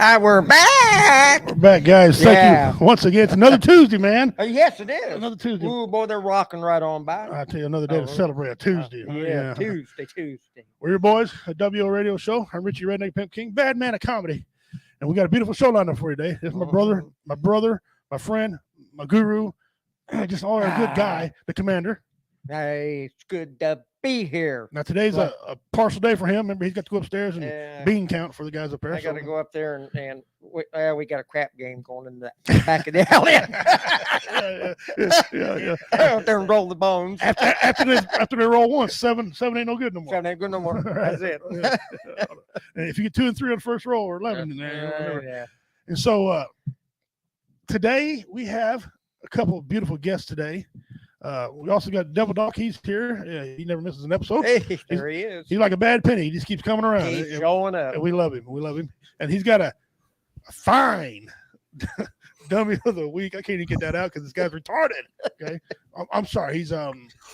We're back. We're back, guys. Thank you once again. It's another Tuesday, man. Yes, it is. Another Tuesday. Ooh, boy, they're rocking right on by. I tell you, another day to celebrate a Tuesday. Yeah, Tuesday. We're your boys, a WO Radio Show. I'm Richie Redneck Pimp King, bad man of comedy. And we got a beautiful show lined up for you today. This is my brother, my friend, my guru, just all our good guy, the commander. Hey, it's good to be here. Now, today's a partial day for him. Remember, he's got to go upstairs and bean count for the guys up there. I got to go up there and we got a crap game going in the back of the alley. Yeah. Out there and roll the bones. After they roll once, seven ain't no good no more. 7 ain't good no more. That's it. And if you get 2 and 3 on the first roll or 11 in there, yeah. And so today we have a couple of beautiful guests today. We also got Devil Doc. He's here. He never misses an episode. Hey, there he is. He's like a bad penny. He just keeps coming around. He's showing up. We love him. And he's got a fine dummy of the week. I can't even get that out because this guy's retarded. Okay, I'm sorry. He's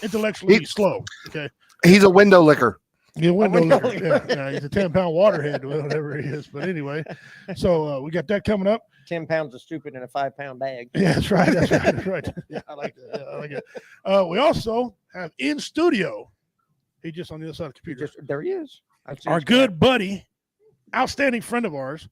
intellectually slow. Okay, he's a window licker. Yeah, window licker. Yeah, he's a 10-pound waterhead, whatever he is. But anyway, so we got that coming up. 10 pounds of stupid in a 5-pound bag. Yeah, that's right. Yeah, I like that. I like it. We also have in studio. He's just on the other side of the computer. There he is. Our good buddy, outstanding friend of ours,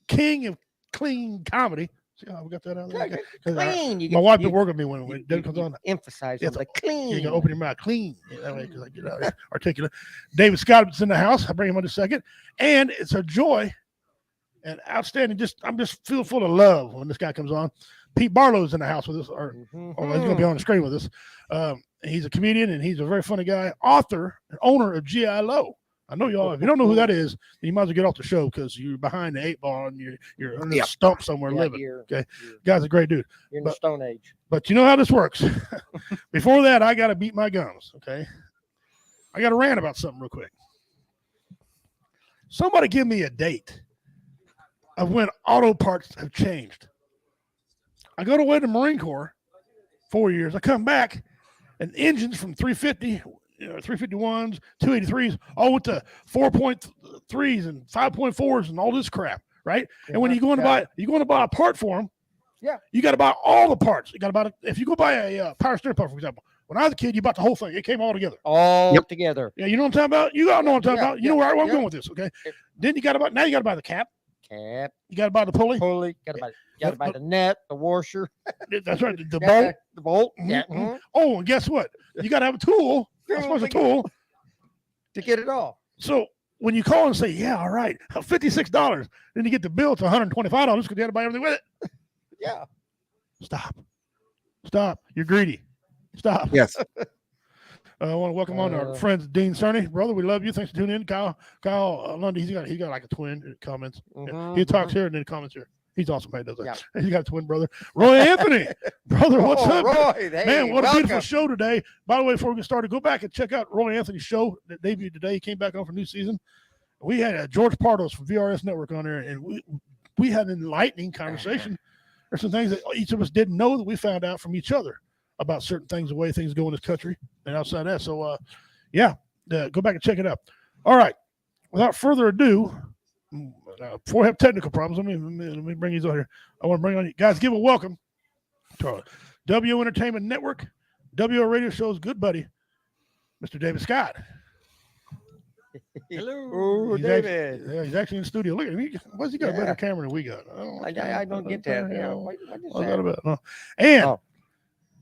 king of clean comedy. See how we got that out there? Clean. My wife been working with me when it comes on. Emphasize on the clean. You got to open your mouth clean. That way, because I get out articulate. David Scott is in the house. I'll bring him in a second. And it's a joy and outstanding. I'm just feel full of love when this guy comes on. Pete Barlow's in the house with us, or he's going to be on the screen with us. He's a comedian and he's a very funny guy. Author and owner of G.I. Low. I know y'all. If you don't know who that is, then you might as well get off the show because you're behind the 8 ball and you're under a stump somewhere living. Okay, guy's a great dude. You're in the Stone Age. But you know how this works. Before that, I got to beat my gums. Okay, I got to rant about something real quick. Somebody give me a date of when auto parts have changed. I go away to the Marine Corps 4 years. I come back, and engines from 350. 351s, 283s, all with the 4.3s and 5.4s and all this crap, right? And when you're going to buy a part for them, you got to buy all the parts. You got to buy if you go buy a power steering pump, for example. When I was a kid, you bought the whole thing. It came all together. All together. Yeah, you know what I'm talking about? You all know what I'm talking about. You know where I'm going with this, okay? Then you got to buy the cap. You got to buy the pulley. Got to buy the net, the washer. That's right. The bolt. The bolt. Mm-hmm. Yeah. Mm-hmm. Oh, and guess what? You got to have a tool. A tool to get it all. So when you call and say, "Yeah, all right, $56," then you get the bill to $125 because you had to buy everything with it. Yeah. Stop. You're greedy. Stop. Yes. I want to welcome on our friends, Dean Cerny. Brother, we love you. Thanks for tuning in. Kyle Lundy, he got like a twin in comments. He talks here and then comments here. He's awesome. He does that. Yeah. He's got a twin brother. Roy Anthony. Brother, what's up? Roy, hey, man, what a beautiful show today. By the way, before we get started, go back and check out Roy Anthony's show that debuted today. He came back on for new season. We had George Pardos from VRS Network on there, and we had an enlightening conversation. There's some things that each of us didn't know that we found out from each other about certain things, the way things go in this country and outside that. So, go back and check it out. All right. Without further ado, before I have technical problems, let me bring these on here. I want to bring on you guys. Give a welcome to our WO Entertainment Network, WO Radio Show's good buddy, Mr. David Scott. Hello, David. He's actually in the studio. Look at him. Why's he got a better camera than we got? I don't get that. And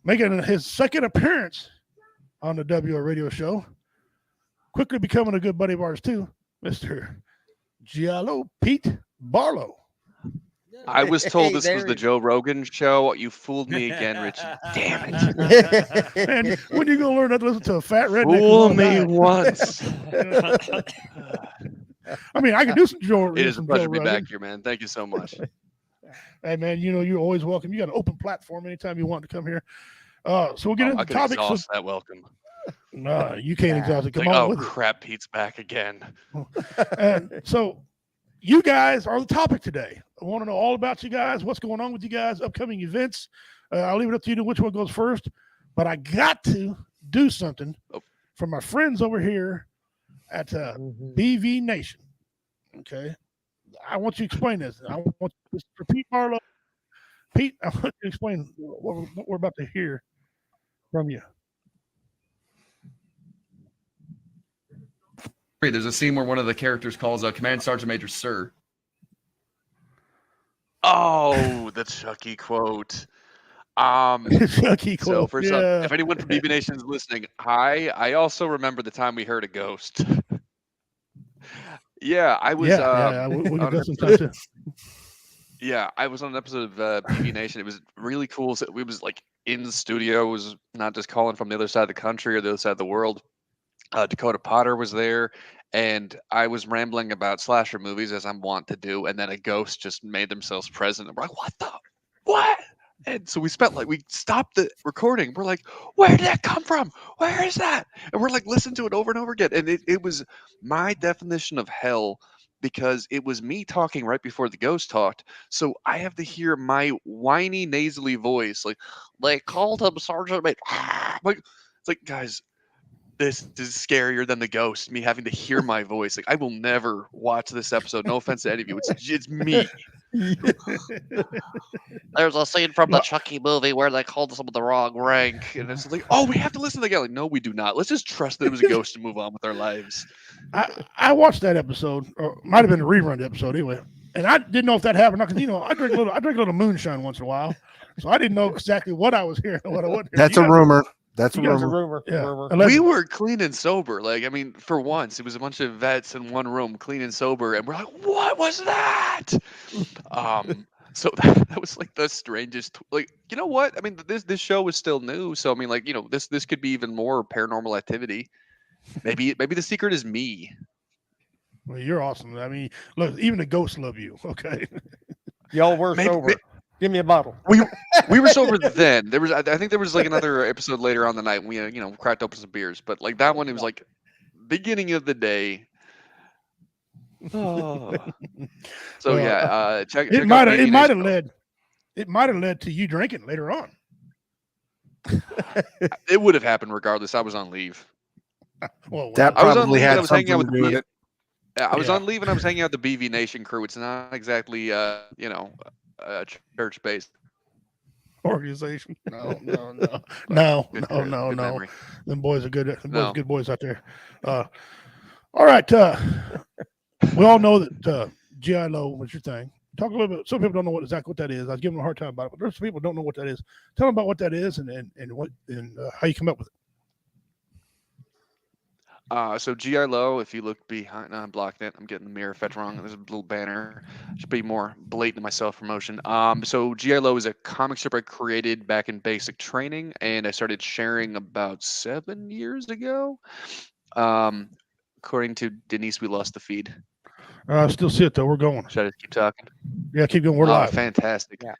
making his second appearance on the WO Radio Show, quickly becoming a good buddy of ours too, Mr. Giallo Pete Barlow. I was told this was the Joe Rogan show. You fooled me again, Richie. Damn it. Man, when are you going to learn not to listen to a fat redneck? Fool me once. I mean, I can do some Joe. It is a pleasure to be back here, man. Thank you so much. Hey, man, you're always welcome. You got an open platform anytime you want to come here. So we'll get into the topics. I can exhaust that welcome. No, you can't exhaust it. Come on with crap, Pete's back again. And so you guys are the topic today. I want to know all about you guys, what's going on with you guys, upcoming events. I'll leave it up to you to which one goes first. But I got to do something for my friends over here at BV Nation. Okay. I want you to explain this. I want this for Pete Barlow. Pete, I want you to explain what we're about to hear from you. There's a scene where one of the characters calls Command Sergeant Major Sir. Oh, the Chucky quote. Chucky So quote. first Yeah. up, if anyone from BB Nation is listening, hi. I also remember the time we heard a ghost. Yeah, I was. Yeah. We on could an do some time too. Yeah, I was on an episode of BB Nation. It was really cool. So we was like in the studio. It was not just calling from the other side of the country or the other side of the world. Dakota Potter was there, and I was rambling about slasher movies as I'm wont to do, and then a ghost just made themselves present. And we're like, "What the what?" And so we stopped the recording. We're like, "Where did that come from? Where is that?" And we're like, listening to it over and over again. And it was my definition of hell because it was me talking right before the ghost talked. So I have to hear my whiny, nasally voice, like, they called him Sergeant Major. Like, it's like, guys, this is scarier than the ghost. Me having to hear my voice. Like, I will never watch this episode. No offense to any of you. It's me. There's a scene from the Chucky movie where they called someone the wrong rank, and it's like, oh, we have to listen to the guy. Like, no, we do not. Let's just trust that it was a ghost and move on with our lives. I watched that episode, or might have been a rerun episode anyway, and I didn't know if that happened because I drink a little moonshine once in a while, so I didn't know exactly what I was hearing and what I wasn't hearing. That's a rumor. That's a you guys rumor. Yeah. Rumor. We were clean and sober. Like, I mean, for once, it was a bunch of vets in one room, clean and sober, and we're like, what was that? So that was like the strangest. Like, you know what? I mean, this show is still new, so I mean, like, this could be even more paranormal activity. Maybe the secret is me. Well, you're awesome. I mean, look, even the ghosts love you. Okay. Y'all were sober. Give me a bottle. We were sober then. There was, I think there was like another episode later on the night. We cracked open some beers, but like that one, it was like beginning of the day. Oh. So Well, yeah, check. It might have led to you drinking later on. It would have happened regardless. I was on leave. Well, That I was on probably leave and I had was hanging out something with to do with it. I was Yeah. on leave and I was hanging out with the BV Nation crew. It's not exactly church based. organization. No. No. Memory. Them boys are good. Them boys No. are good boys out there. All right. We all know that GI Low was your thing. Talk a little bit. Some people don't know exactly what that is. I was giving them a hard time about it, but there's some people who don't know what that is. Tell them about what that is and how you come up with it. So GI Low, if you look behind, I'm blocking it. I'm getting the mirror fetch wrong. There's a little banner. Should be more blatant in my self promotion. So GI Low is a comic strip I created back in basic training, and I started sharing about 7 years ago. According to Denise, we lost the feed. Still see it though. We're going. Should I just keep talking? Yeah, keep going. We're live. Fantastic. Yeah.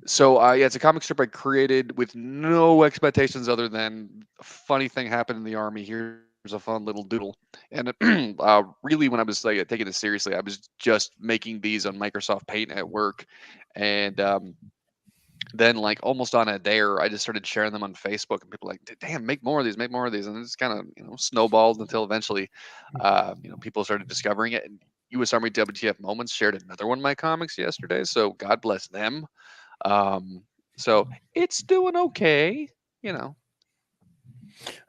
So it's a comic strip I created with no expectations other than a funny thing happened in the army. Here's a fun little doodle. And really, when I was like taking it seriously, I was just making these on Microsoft Paint at work, and then like almost on a dare, I just started sharing them on Facebook, and people were like, damn, make more of these, and it's kind of snowballed until eventually, people started discovering it. And U.S. Army WTF Moments shared another one of my comics yesterday, so God bless them. So it's doing okay,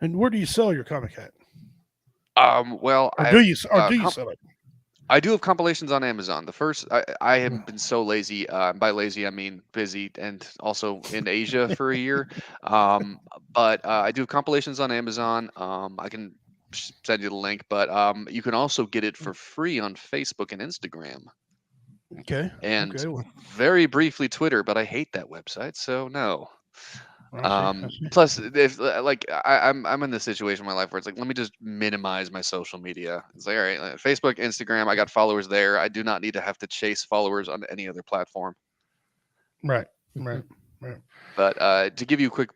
And where do you sell your comic at? Well, Do you sell it? I do have compilations on Amazon. The first, I have been so lazy. By lazy, I mean busy, and also in Asia for a year. But I do have compilations on Amazon. I can send you the link, but you can also get it for free on Facebook and Instagram. Okay. And okay. Well, very briefly Twitter, but I hate that website, so no. I see. Plus, if I'm in this situation in my life where it's like, let me just minimize my social media. It's like, all right, Facebook, Instagram, I got followers there. I do not need to have to chase followers on any other platform. Right. But to give you a quick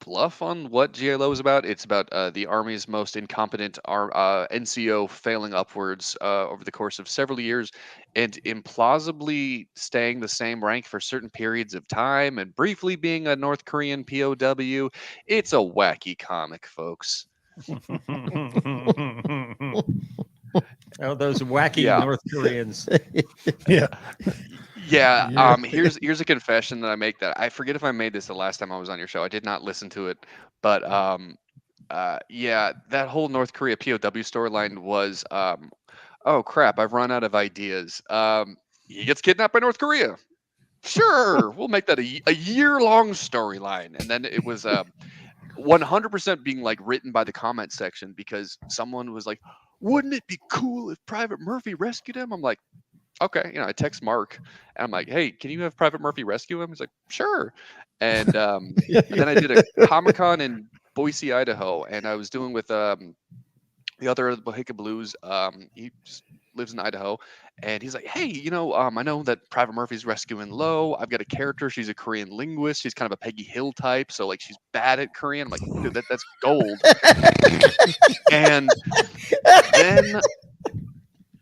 bluff on what GLO is about, it's about the Army's most incompetent NCO failing upwards over the course of several years and implausibly staying the same rank for certain periods of time and briefly being a North Korean POW. It's a wacky comic, folks. Oh, those wacky Yeah. North Koreans. Yeah. Yeah. Yeah. Here's a confession that I make that I forget if I made this the last time I was on your show. I did not listen to it, but yeah, that whole North Korea POW storyline was oh crap, I've run out of ideas. He gets kidnapped by North Korea. Sure, we'll make that a year-long storyline, and then it was 100% being like written by the comment section because someone was like, "Wouldn't it be cool if Private Murphy rescued him?" I'm like, okay, I text Mark and I'm like, hey, can you have Private Murphy rescue him? He's like, sure. And then I did a Comic-Con in Boise, Idaho, and I was doing with the other of the Bohica Blues. He just lives in Idaho, and he's like, hey, I know that Private Murphy's rescuing Lo. I've got a character. She's a Korean linguist. She's kind of a Peggy Hill type, so like she's bad at Korean. I'm like, dude, that's gold. And then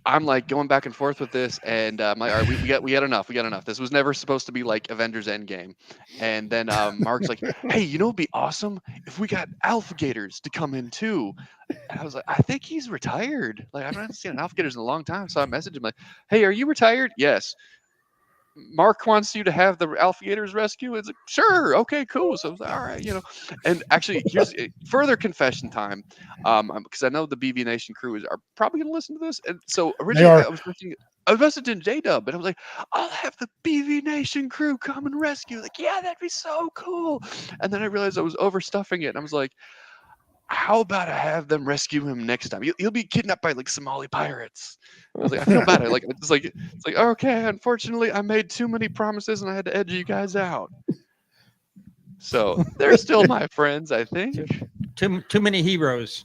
I'm like going back and forth with this, and I'm like, all right, we got enough. We got enough. This was never supposed to be like Avengers Endgame. And then Mark's like, hey, it'd be awesome if we got alligators to come in too. And I was like, I think he's retired. Like, I haven't seen an alligators in a long time. So I messaged him like, hey, are you retired? Yes. Mark wants you to have the alligators rescue. It's like, sure, okay, cool. So I was like, all right, And actually, here's further confession time, because I know the BB Nation crew are probably going to listen to this. And so originally, I was messaging J-Dub, and I was like, I'll have the BB Nation crew come and rescue. Like, yeah, that'd be so cool. And then I realized I was overstuffing it, and I was like, how about I have them rescue him next time? He'll be kidnapped by like Somali pirates. I was like, I feel bad. It's like okay. Unfortunately, I made too many promises and I had to edge you guys out. So they're still my friends, I think. Too many heroes.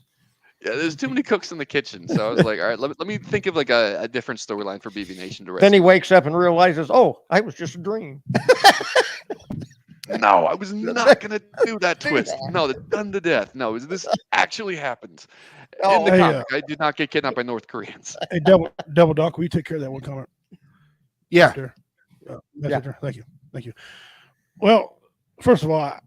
Yeah, there's too many cooks in the kitchen. So I was like, all right, let me think of like a different storyline for BB Nation to rescue. Then he wakes up and realizes, oh, I was just a dream. No, I was not gonna do that twist. No, that's done to death. No, this actually happened in the comic. I did not get kidnapped by North Koreans. Hey, Double Doc, will you take care of that one comment? Yeah. Right there. Yeah. Thank you. Well, first of all,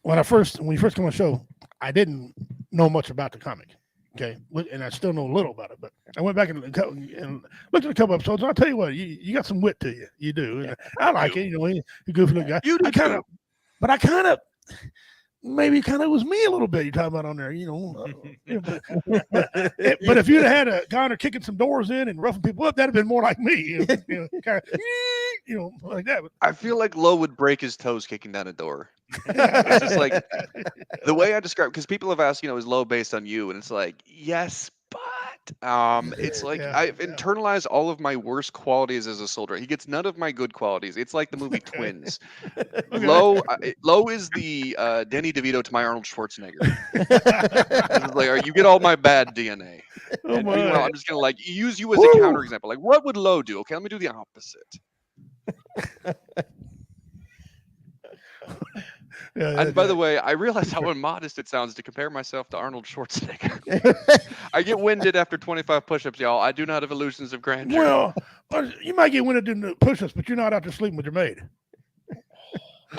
when you first come on the show, I didn't know much about the comic. Okay, and I still know a little about it, but I went back and looked at a couple episodes. And I'll tell you what, you got some wit to you. You do. Yeah, I like it. You're a goofy little guy. You do. I kind of was me a little bit. You talking about on there, but if you'd have had a guy on there kicking some doors in and roughing people up, that'd have been more like me. Kind of, like that. But I feel like Lo would break his toes kicking down a door. It's just like the way I describe, because people have asked, is Lo based on you? And it's like, yes, but it's like I've internalized all of my worst qualities as a soldier. He gets none of my good qualities. It's like the movie Twins. Okay. Lo is the Danny DeVito to my Arnold Schwarzenegger. It's like, you get all my bad DNA. And meanwhile, I'm just gonna like use you as a counterexample. Like, what would Lo do? Okay, let me do the opposite. And by the way, I realize how immodest it sounds to compare myself to Arnold Schwarzenegger. I get winded after 25 push-ups, y'all. I do not have illusions of grandeur. Well, you might get winded doing the push-ups, but you're not out there sleeping with your maid.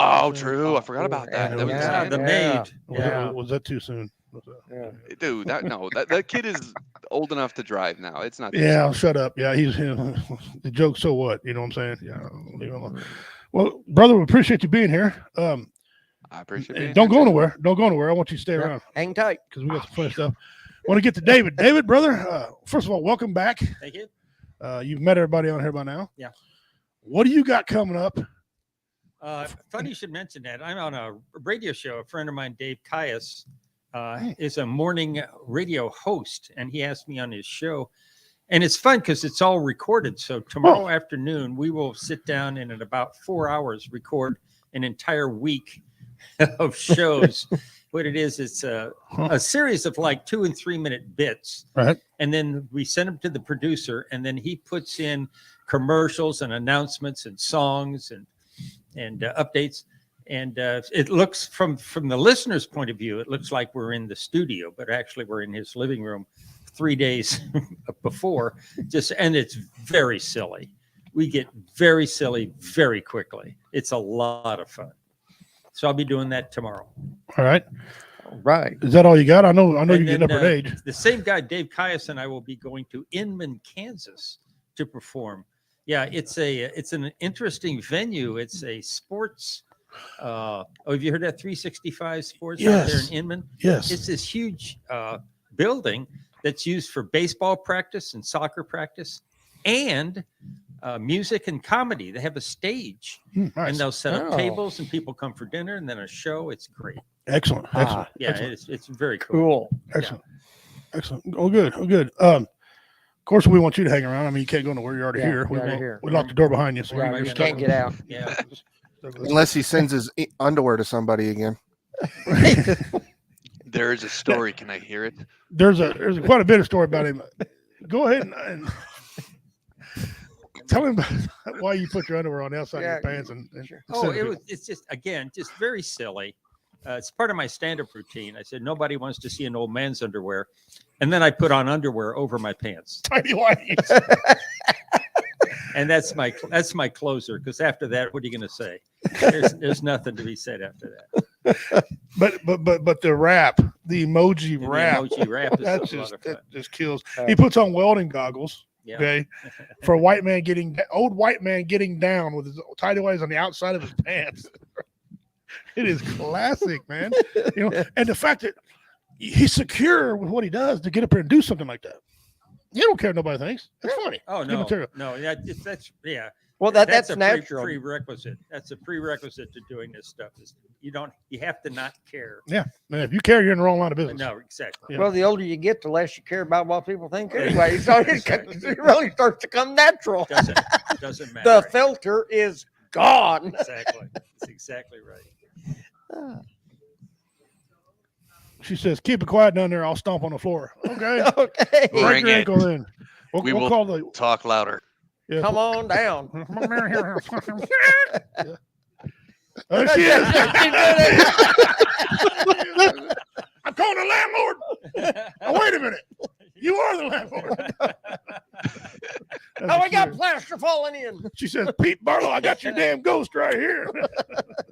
Oh, true. I forgot about that. The maid. Was that too soon? Dude, that kid is old enough to drive now. It's not. Yeah, shut up. Yeah, he's the joke. So what? You know what I'm saying? Yeah. Leave him alone. Well, brother, we appreciate you being here. I appreciate it. Don't go anywhere. Don't go anywhere. I want you to stay around. Hang tight. Because we got some funny stuff. Want to get to David. David, brother, first of all, welcome back. Thank you. You've met everybody on here by now. Yeah. What do you got coming up? Funny you should mention that. I'm on a radio show. A friend of mine, Dave Caius, is a morning radio host, and he asked me on his show. And it's fun because it's all recorded. So tomorrow afternoon, we will sit down and in about 4 hours record an entire week of shows. What it is, it's a series of like 2 and 3 minute bits. Right. And then we send them to the producer, and then he puts in commercials and announcements and songs and updates. And it looks from the listener's point of view, it looks like we're in the studio, but actually we're in his living room 3 days before. And it's very silly. We get very silly very quickly. It's a lot of fun. So I'll be doing that tomorrow. All right. Right. Is that all you got? I know And you're getting up in then, age. The same guy, Dave Caius, and I will be going to Inman, Kansas to perform. Yeah, it's an interesting venue. It's a sports. Have you heard of 365 Sports out there in Yes. Inman? Yes. It's this huge building that's used for baseball practice and soccer practice and music and comedy. They have a stage Nice. and they'll set up Oh. tables and people come for dinner and then a show. It's great. Excellent. Excellent. Yeah, Excellent. it's very cool. Cool. Excellent. Excellent. Oh, good. Oh, good. Of course, we want you to hang around. I mean, you can't go nowhere. You're already Yeah, here. you're already here. We locked the door behind you. So Where Yeah, am I you gonna can't go? get out. Yeah. Unless he sends his underwear to somebody again. There is a story. Can I hear it? There's quite a bit of story about him. Go ahead and tell him why you put your underwear on the outside of your pants. It's just, again, just very silly. It's part of my stand-up routine. I said, nobody wants to see an old man's underwear. And then I put on underwear over my pants. Tiny whities. And that's my closer. Because after that, what are you going to say? There's nothing to be said after that. But the rap, the emoji The rap, emoji rap is that a lot of fun. just kills. He puts on welding goggles. Yeah. Okay, for a old white man getting down with his tidy whities on the outside of his pants. It is classic, man. And the fact that he's secure with what he does to get up here and do something like that. You don't care what nobody thinks. It's funny. Oh It's good no, material. no, that's yeah. Well, that's a natural. prerequisite. That's a prerequisite to doing this stuff. Is you have to not care. Yeah, man. If you care, you're in the wrong line of business. No, exactly. Yeah. Well, the older you get, the less you care about what people think anyway. So it really starts to come natural. Doesn't matter. The filter is gone. Exactly. That's exactly right. She says, "Keep it quiet down there. I'll stomp on the floor." Okay. Okay. Bring Break your it. ankle in. We We'll will call the. talk louder. Yeah. Come on down. There she is. I'm calling the landlord. Oh, wait a minute. You are the landlord. Oh, we got plaster falling in. She says, "Pete Barlow, I got your damn ghost right here."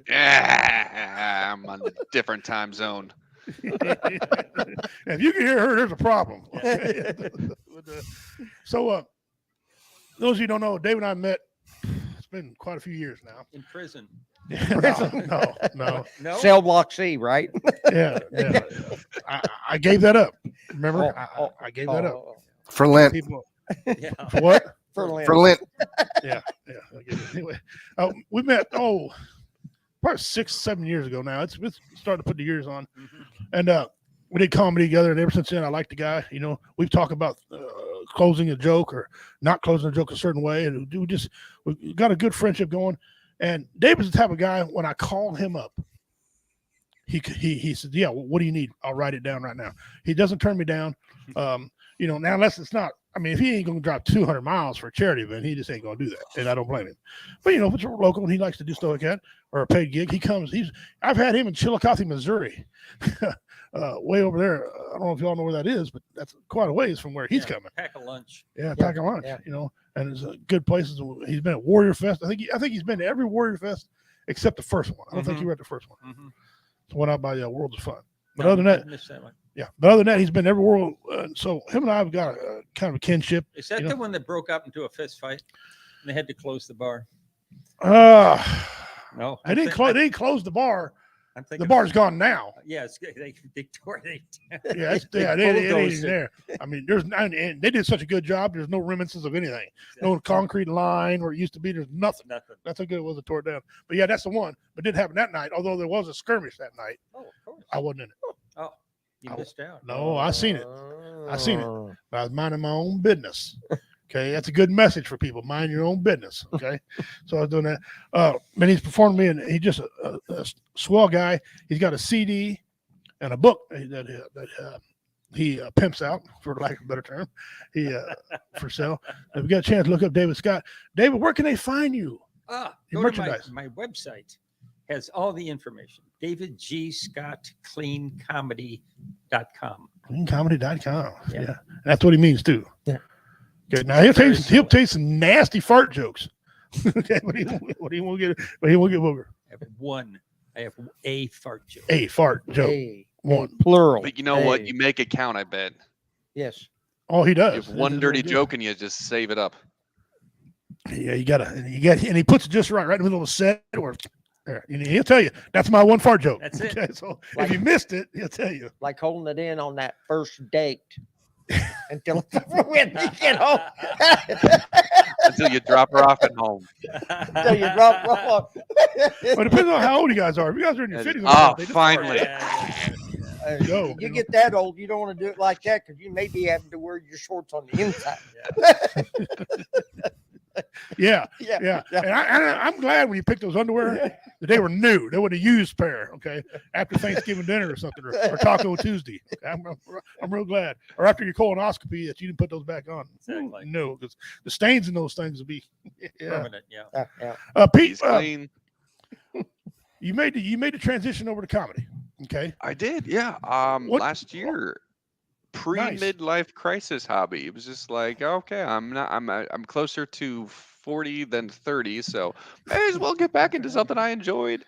Yeah, I'm on a different time zone. If you can hear her, there's a problem. So, those of you who don't know, Dave and I met. It's been quite a few years now. In prison. No. No. Cell block C, right? Yeah. I gave that up. Remember, Oh, I gave that up. Oh, For Lent. People, Yeah. for what? for Lynn. For Lent. Yeah. I gave it. Anyway, we met. Probably 6-7 years ago now. It's starting to put the years on, and we did comedy together. And ever since then, I like the guy. We've talked about closing a joke or not closing a joke a certain way, and we got a good friendship going. And David's the type of guy. When I call him up, he said, "Yeah, well, what do you need? I'll write it down right now." He doesn't turn me down. Now unless it's not. I mean, if he ain't gonna drive 200 miles for a charity event, he just ain't gonna do that, and I don't blame him. But if it's local and he likes to do stuff like that or a paid gig, he comes. I've had him in Chillicothe, Missouri, way over there. I don't know if y'all know where that is, but that's quite a ways from where he's coming. Pack a lunch. Yeah, pack a lunch. Yeah. And it's good places. He's been at Warrior Fest. I think he's been to every Warrior Fest except the first one. I don't think he were at the first one. Mm-hmm. The one out by Worlds of Fun. But other than that, missed that one. yeah. But other than that, he's been every world. So him and I have got a kind of a kinship. Is that the one that broke up into a fist fight? And they had to close the bar. No, They didn't close the bar. I'm thinking The bar's gone now. Yeah, they tore it. Yeah, it ain't even there. I mean, and they did such a good job. There's no remnants of anything. No concrete line where it used to be. There's nothing. Nothing. That's how good it was to tore it down. But yeah, that's the one. But it didn't happen that night. Although there was a skirmish that night. Oh, of course. I wasn't in it. Oh, you missed out. No, I seen it. I seen it. But I was minding my own business. Okay, that's a good message for people. Mind your own business. Okay, so I was doing that. And he's performed me, and he's just a swell guy. He's got a CD and a book that he pimps out, for lack of a better term. He for sale. If you got a chance, look up David Scott. David, where can they find you? Go merchandise. to my website. Has all the information. DavidGScottCleanComedy.com. Cleancomedy.com. Yeah. Yeah, that's what he means too. Yeah. Okay, now he'll tell you some nasty fart jokes. Okay, but he won't get vulgar. I have a fart joke. A fart joke. Hey. One. Plural. But you know what? A. You make it count, I bet. Yes. Oh, he does. You have one This is dirty really good. joke and you just save it up. Yeah, you got, and he puts it just right in the middle of a set where, and he'll tell you that's my one fart joke. That's it. Okay, so Like- if you missed it, he'll tell you. Like holding it in on that first date until it's over with. You get home. Until you drop her off at home. Until you drop off. Well, it depends on how old you guys are. If you guys are in your 50s, Ah, they just finally. Go, You you know. get that old, you don't want to do it like that because you may be having to wear your shorts on the inside. Yeah, Yeah. yeah. And I'm glad when you picked those underwear that they were new. They were a used pair, okay, after Thanksgiving dinner or something, or Taco Tuesday. I'm real glad. Or after your colonoscopy that you didn't put those back on. Exactly. No, because the stains in those things would be. Yeah. Permanent, yeah. Yeah. Pete, He's clean. you made the transition over to comedy. Okay. I did, yeah. What- Last year, Nice. midlife crisis hobby. It was just like, okay, I'm closer to 40 than 30, so may as well get back into something I enjoyed.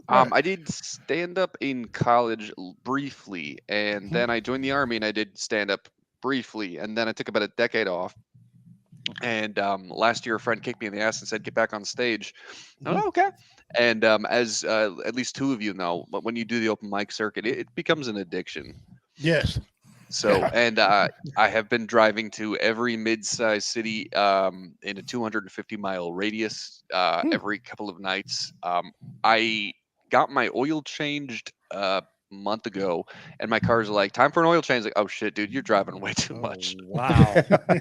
I did stand up in college briefly, and then I joined the army and I did stand up briefly, and then I took about a decade off. And last year, a friend kicked me in the ass and said, "Get back on stage." Oh, okay. And as at least two of you know, but when you do the open mic circuit, it becomes an addiction. Yes. So, Yeah. and I have been driving to every mid-sized city in a 250-mile radius every couple of nights. I got my oil changed a month ago, and my car's like, time for an oil change. Like, oh shit, dude, you're driving way too much. Wow.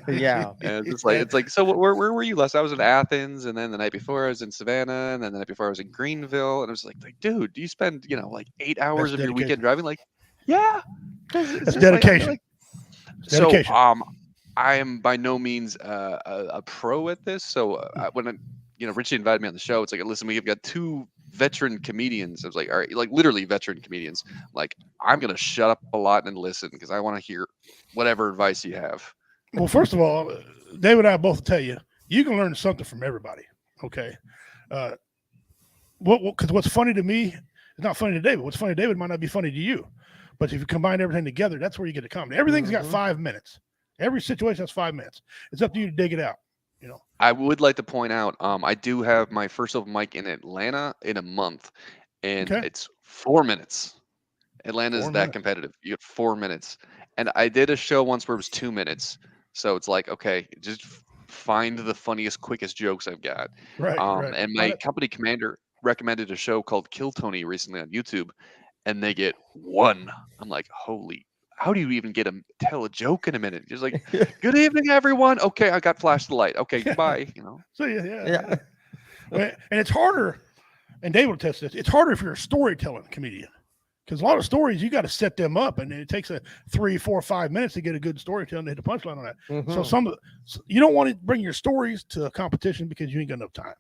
Yeah. And it's like, so where were you last? I was in Athens, and then the night before I was in Savannah, and then the night before I was in Greenville, and I was like, dude, do you spend like 8 hours of your dedication. weekend driving? Like, yeah. It's That's just like, I feel dedication. like- It's dedication. So I am by no means a pro at this. So when Richie invited me on the show, it's like, listen, we've got two veteran comedians. I was like, all right, like literally veteran comedians. Like, I'm gonna shut up a lot and listen because I want to hear whatever advice you have. Well, first of all, David and I both tell you can learn something from everybody. Okay. Because what's funny to me is not funny to David. What's funny to David might not be funny to you. But if you combine everything together, that's where you get the comedy. Everything's got 5 minutes. Every situation has 5 minutes. It's up to you to dig it out. I would like to point out, I do have my first open mic in Atlanta in a month, and Okay. it's 4 minutes. Atlanta is 4 that minutes. competitive. You get 4 minutes. And I did a show once where it was 2 minutes. So it's like, okay, just find the funniest, quickest jokes I've got. Right. Right. And my company commander recommended a show called Kill Tony recently on YouTube, and they get 1. I'm like, holy, how do you even tell a joke in a minute? Just like, good evening, everyone. Okay, I got flashed the light. Okay, goodbye. So Yeah. And it's harder, and David will test this. It's harder if you're a storytelling comedian, because a lot of stories you got to set them up, and it takes 3, 4, 5 minutes to get a good storytelling to hit the punchline on that. Mhm. So you don't want to bring your stories to a competition because you ain't got enough time.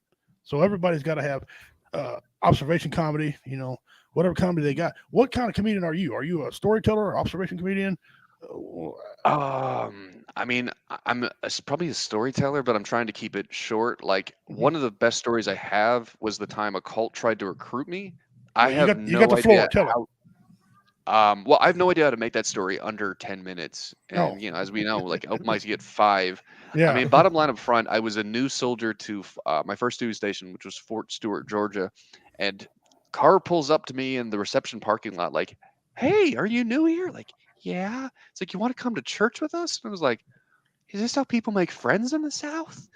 So everybody's got to have observation comedy. Whatever comedy they got. What kind of comedian are you? Are you a storyteller or observation comedian? I mean, I'm probably a storyteller, but I'm trying to keep it short. Like, one of the best stories I have was the time a cult tried to recruit me. I You have got no the floor. idea Tell it. how. Well, I have no idea how to make that story under 10 minutes. Oh. And, as we know, like open mics, you get 5. Yeah. I mean, bottom line up front, I was a new soldier to my first duty station, which was Fort Stewart, Georgia. And car pulls up to me in the reception parking lot, like, hey, are you new here? Like, yeah. It's like, you want to come to church with us? And I was like, is this how people make friends in the South?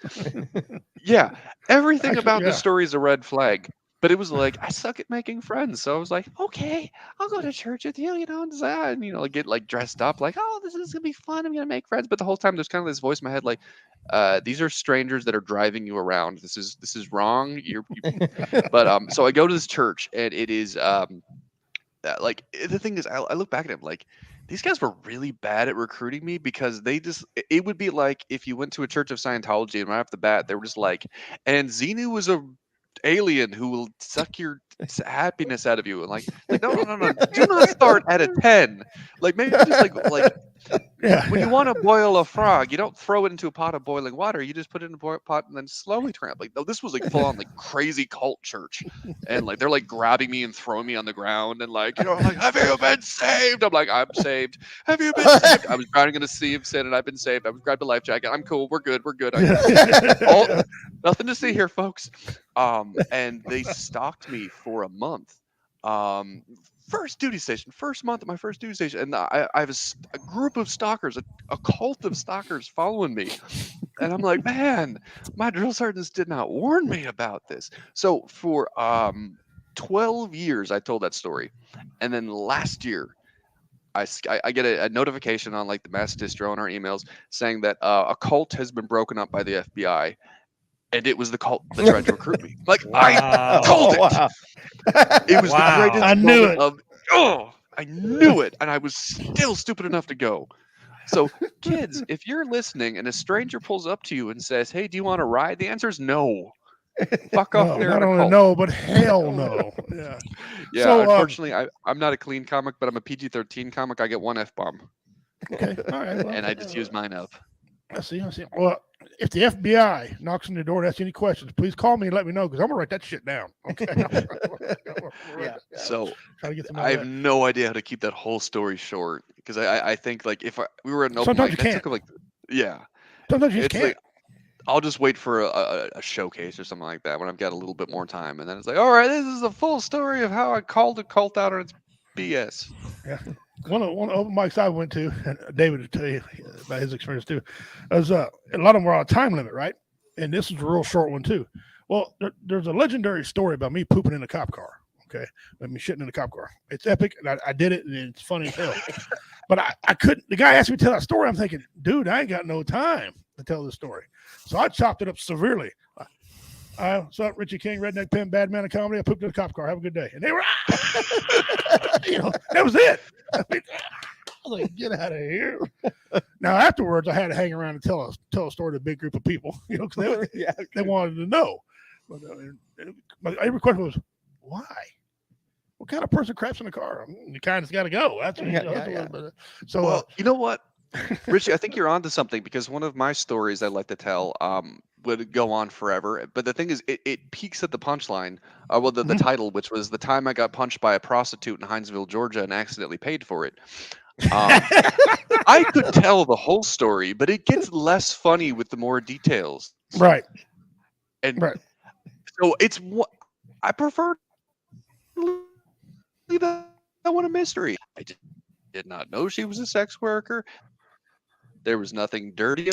Yeah. Everything Actually, about yeah. this story is a red flag. But it was like, I suck at making friends. So I was like, okay, I'll go to church with you, and get like dressed up, like, oh, this is gonna be fun. I'm gonna make friends. But the whole time there's kind of this voice in my head, like, these are strangers that are driving you around. This is wrong. But so I go to this church, and it is like, the thing is, I look back at him like, these guys were really bad at recruiting me, because it would be like if you went to a church of Scientology and right off the bat they were just like, and Xenu was a alien who will suck your happiness out of you, and like no, do not start at a 10. Like, maybe just like Yeah. When you want to boil a frog, you don't throw it into a pot of boiling water. You just put it in a pot and then slowly turn it. Like, no, this was like full on like crazy cult church, and like they're like grabbing me and throwing me on the ground and like, like, have you been saved? I'm like, I'm saved. Have you been saved? I was drowning in a sea of sin and I've been saved. I was grabbed a life jacket. I'm cool. We're good. We're good. Nothing to see here, folks. And they stalked me for a month. First duty station, first month at my first duty station, and I have a group of stalkers, a cult of stalkers following me, and I'm like, man, my drill sergeants did not warn me about this. So for 12 years, I told that story, and then last year, I get a notification on like the mass distro on our emails saying that a cult has been broken up by the FBI. And it was the cult that tried to recruit me. Like, I told it. Wow. It was the greatest I knew moment it. I knew it. And I was still stupid enough to go. So, kids, if you're listening and a stranger pulls up to you and says, hey, do you want to ride? The answer is no. Fuck off. No, They're not in a only cult. no, but hell no. Yeah. Yeah, So, unfortunately, I'm not a clean comic, but I'm a PG-13 comic. I get one F-bomb. Okay. All right. Well, And I just use mine up. I see. Well, if the FBI knocks on your door and asks any questions, please call me and let me know because I'm gonna write that shit down. Okay. Yeah. So Try to get some I of have that. no idea how to keep that whole story short because I think like if we were at an open Sometimes mic, you that can't. took like Sometimes you just it's can't. like I'll just wait for a showcase or something like that when I've got a little bit more time, and then it's like, all right, this is the full story of how I called a cult out on its BS. Yeah. One of the open mics I went to, and David will tell you about his experience too. Was a lot of them were on a time limit, right? And this is a real short one too. Well, there's a legendary story about me pooping in a cop car. Okay, I mean shitting in a cop car. It's epic, and I did it, and it's funny as hell. But I couldn't. The guy asked me to tell that story. I'm thinking, dude, I ain't got no time to tell this story. So I chopped it up severely. What's up, Richie King, Redneck Pimp, Bad Man of Comedy? I pooped in a cop car. Have a good day. And they were, that was it. I mean, I was like, get out of here. Now, afterwards, I had to hang around and tell a story to a big group of people, because they wanted to know. But every question was, why? What kind of person craps in a car? You kind of got to go. That's So, well, you know what, Richie, I think you're onto something because one of my stories I like to tell would go on forever. But the thing is, it peaks at the punchline. The title, which was the time I got punched by a prostitute in Hinesville, Georgia, and accidentally paid for it. I could tell the whole story, but it gets less funny with the more details. Right. And right. So it's what I prefer. Leave that one a mystery. I did not know she was a sex worker. There was nothing dirty.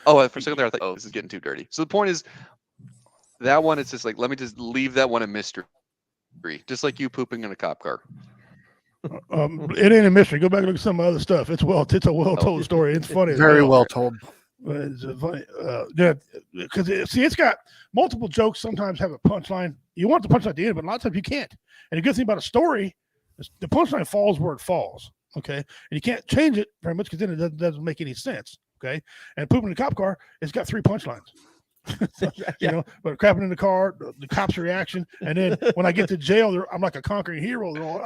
Oh, for a second there, I thought, oh, this is getting too dirty. So the point is, that one, it's just like, let me just leave that one a mystery. Just like you pooping in a cop car. It ain't a mystery. Go back and look at some other stuff. It's a well told story. It's funny. Very well told. It's funny. Because it's got multiple jokes. Sometimes have a punchline. You want the punchline at the end, but a lot of times you can't. And the good thing about a story is the punchline falls where it falls. Okay, and you can't change it very much because then it doesn't make any sense. Okay, and pooping in a cop car, it's got 3 punchlines. But crapping in the car, the cops' reaction, and then when I get to jail, I'm like a conquering hero. They're all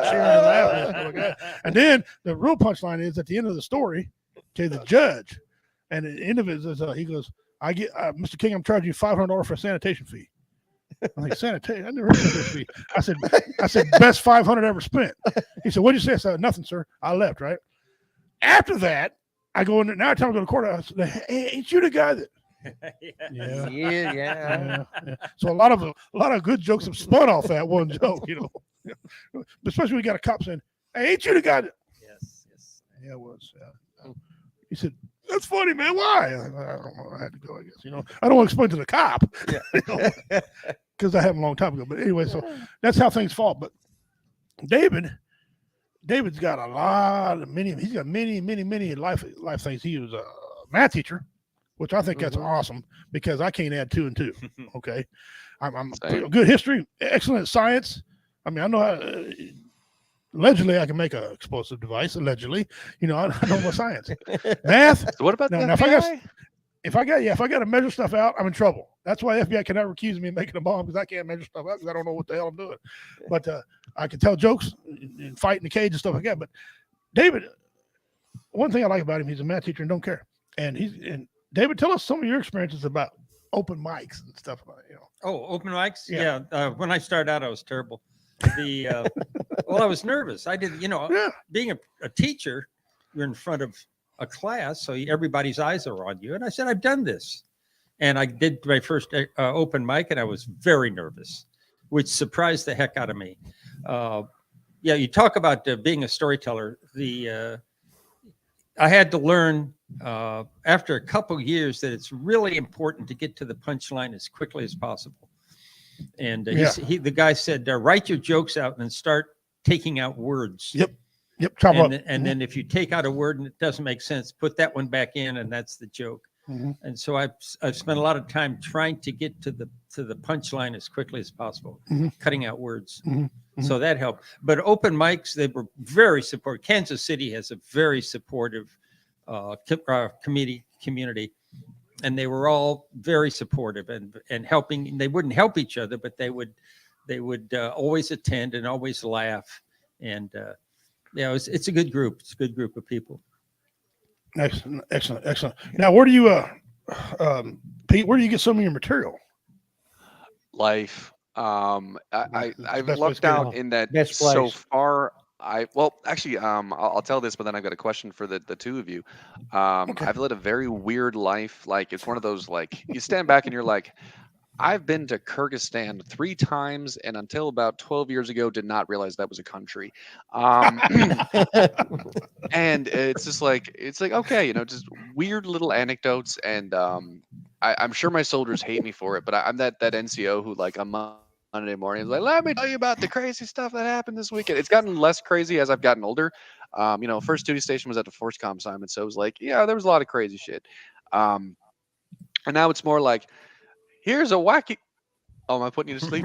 cheering and laughing. And then the real punchline is at the end of the story, okay, the judge, and at the end of it is he goes, "I get Mr. King, I'm charging you $500 for a sanitation fee." I'm like, sanitation? I never heard of this fee. I said, best $500 ever spent. He said, "What'd you say?" I said, "Nothing, sir. I left." Right after that, I go in there. Now, time I go to court, I said, "Hey, ain't you the guy that?" Yeah. So a lot of good jokes have spun off that one joke, especially when we got a cop saying, "Hey, ain't you the guy that?" Yes. Yeah, it was. He said, "That's funny, man. Why?" I don't know. I had to go, I guess. I don't want to explain to the cop, because I had him a long time ago. But anyway, so that's how things fall. But David's got a lot of he's got many life things. He was a math teacher, which I think that's awesome because I can't add 2 and 2. Okay. I'm good history, excellent science. I mean, I know how, allegedly I can make an explosive device. Allegedly, I know my science. Math. So what about now, the if I got if I got to measure stuff out, I'm in trouble. That's why the FBI can never accuse me of making a bomb, because I can't measure stuff out because I don't know what the hell I'm doing. But I can tell jokes and fight in the cage and stuff like that. But David, one thing I like about him, he's a math teacher and don't care. And David, tell us some of your experiences about open mics and stuff like that. Oh, open mics? Yeah. Yeah. When I started out, I was terrible. Well, I was nervous. I did, being a teacher, you're in front of a class, so everybody's eyes are on you. And I said, I've done this. And I did my first open mic, and I was very nervous, which surprised the heck out of me. Yeah, you talk about being a storyteller. I had to learn after a couple of years that it's really important to get to the punchline as quickly as possible. And the guy said, write your jokes out and then start taking out words. Yep. Chop up. And then if you take out a word and it doesn't make sense, put that one back in, and that's the joke. Mm-hmm. And so I've spent a lot of time trying to get to the punchline as quickly as possible, cutting out words. Mm-hmm. So that helped. But open mics, they were very supportive. Kansas City has a very supportive community, and they were all very supportive and helping. They wouldn't help each other, but they would always attend and always laugh. And it's a good group. It's a good group of people. Excellent. Now, where do you, Pete? Where do you get some of your material? Life. I've lucked out in that Best so place. far. I'll tell this, but then I've got a question for the two of you. Okay. I've led a very weird life. Like, it's one of those, like, you stand back and you're like, I've been to Kyrgyzstan 3 times, and until about 12 years ago, did not realize that was a country. And it's just like, okay, just weird little anecdotes. And I'm sure my soldiers hate me for it, but I'm that NCO who, like, on Monday morning is like, let me tell you about the crazy stuff that happened this weekend. It's gotten less crazy as I've gotten older. First duty station was at the Force Com assignment, so it was like, yeah, there was a lot of crazy shit. And now it's more like, here's a wacky. Oh, am I putting you to sleep?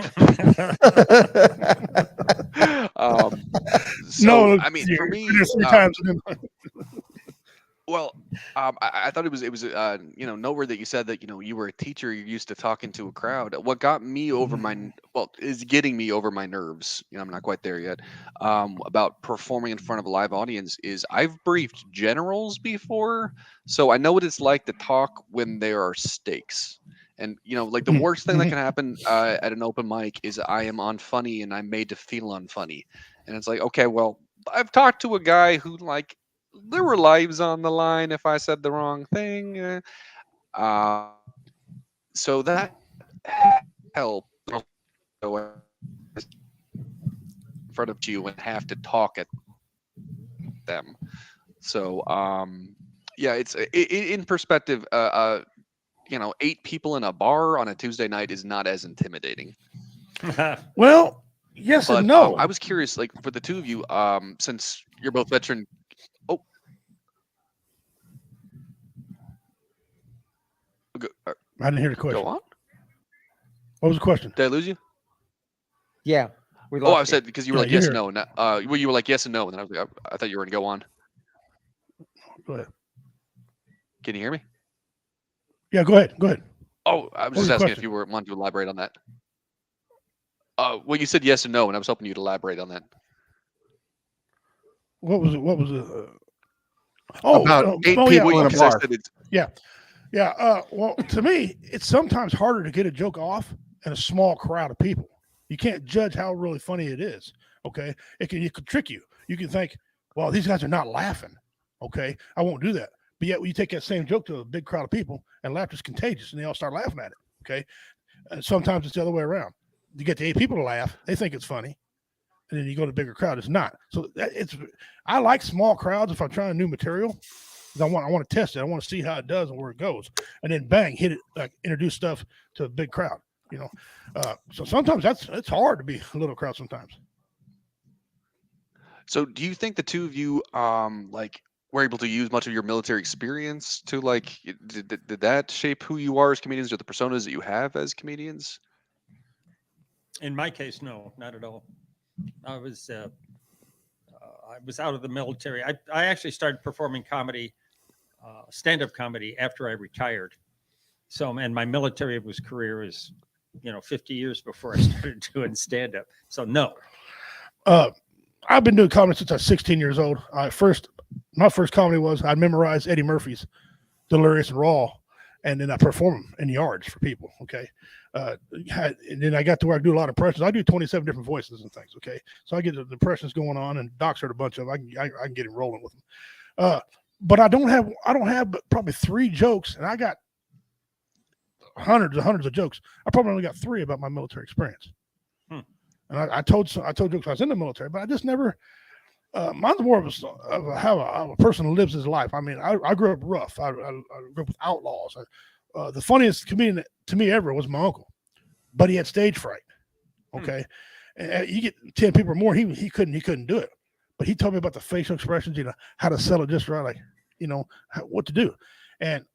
No, I mean, for me, 3 times. well, I thought it was nowhere that you said that you were a teacher, you're used to talking to a crowd. What got me over is getting me over my nerves. I'm not quite there yet. About performing in front of a live audience is I've briefed generals before, so I know what it's like to talk when there are stakes. And like the worst thing that can happen at an open mic is I am unfunny and I'm made to feel unfunny. And it's like, okay, well, I've talked to a guy who, like, there were lives on the line if I said the wrong thing. So that helped in front of you and have to talk at them. So it's in perspective. 8 people in a bar on a Tuesday night is not as intimidating. Well, yes and no. I was curious, like, for the two of you, since you're both veteran. Oh, I didn't hear the question. go on. What was the question? Did I lose you? Yeah. We Oh, I lost you. said because you were like you're yes here. and no. And, you were like yes and no, and then I was like, I thought you were going to go on. Go ahead. Can you hear me? Yeah, go ahead. Oh, I was What was just the asking question? if you wanted to elaborate on that. Well, you said yes and no, and I was hoping you'd elaborate on that. What was it? About 8 yeah. people in a Because I bar. said it's Yeah. Well, to me, it's sometimes harder to get a joke off in a small crowd of people. You can't judge how really funny it is. Okay. It could trick you. You can think, well, these guys are not laughing. Okay. I won't do that. But yet, when you take that same joke to a big crowd of people, and laughter's contagious, and they all start laughing at it. Okay. And sometimes it's the other way around. You get the 8 people to laugh, they think it's funny. And then you go to a bigger crowd, it's not. So I like small crowds if I'm trying new material. I want to test it. I want to see how it does and where it goes, and then bang, hit it, like introduce stuff to a big crowd. So sometimes it's hard to be a little crowd sometimes. So do you think the two of you were able to use much of your military experience to did that shape who you are as comedians or the personas that you have as comedians? In my case, no, not at all. I was out of the military. I actually started performing comedy, stand-up comedy after I retired. So, and my military career is, 50 years before I started doing stand up. So no. I've been doing comedy since I was 16 years old. My first comedy was I memorized Eddie Murphy's Delirious and Raw, and then I perform them in yards for people. Okay. And then I got to where I do a lot of impressions. I do 27 different voices and things. Okay. So I get the impressions going on, and Doc's heard a bunch of them. I can get him rolling with them. But I don't have but probably 3 jokes, and I got hundreds of jokes. I probably only got 3 about my military experience. And I told jokes I was in the military, but I just never. Mine's more of how a person lives his life. I mean, I grew up rough. I grew up with outlaws. The funniest comedian to me ever was my uncle, but he had stage fright. Okay, and you get 10 people or more, he couldn't do it. But he told me about the facial expressions, how to sell it just right, like what to do, and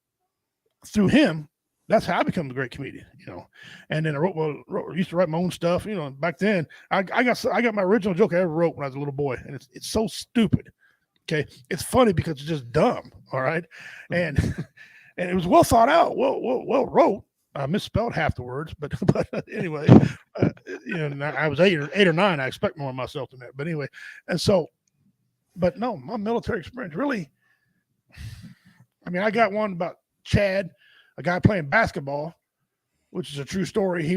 through him. That's how I became a great comedian, And then I used to write my own stuff, Back then, I got my original joke I ever wrote when I was a little boy, and it's so stupid. Okay, it's funny because it's just dumb. All right, and it was well thought out, well wrote. I misspelled half the words, but anyway, I was 8 or 9. I expect more of myself than that, but anyway, and so, but no, my military experience really. I mean, I got one about Chad. A guy playing basketball, which is a true story. He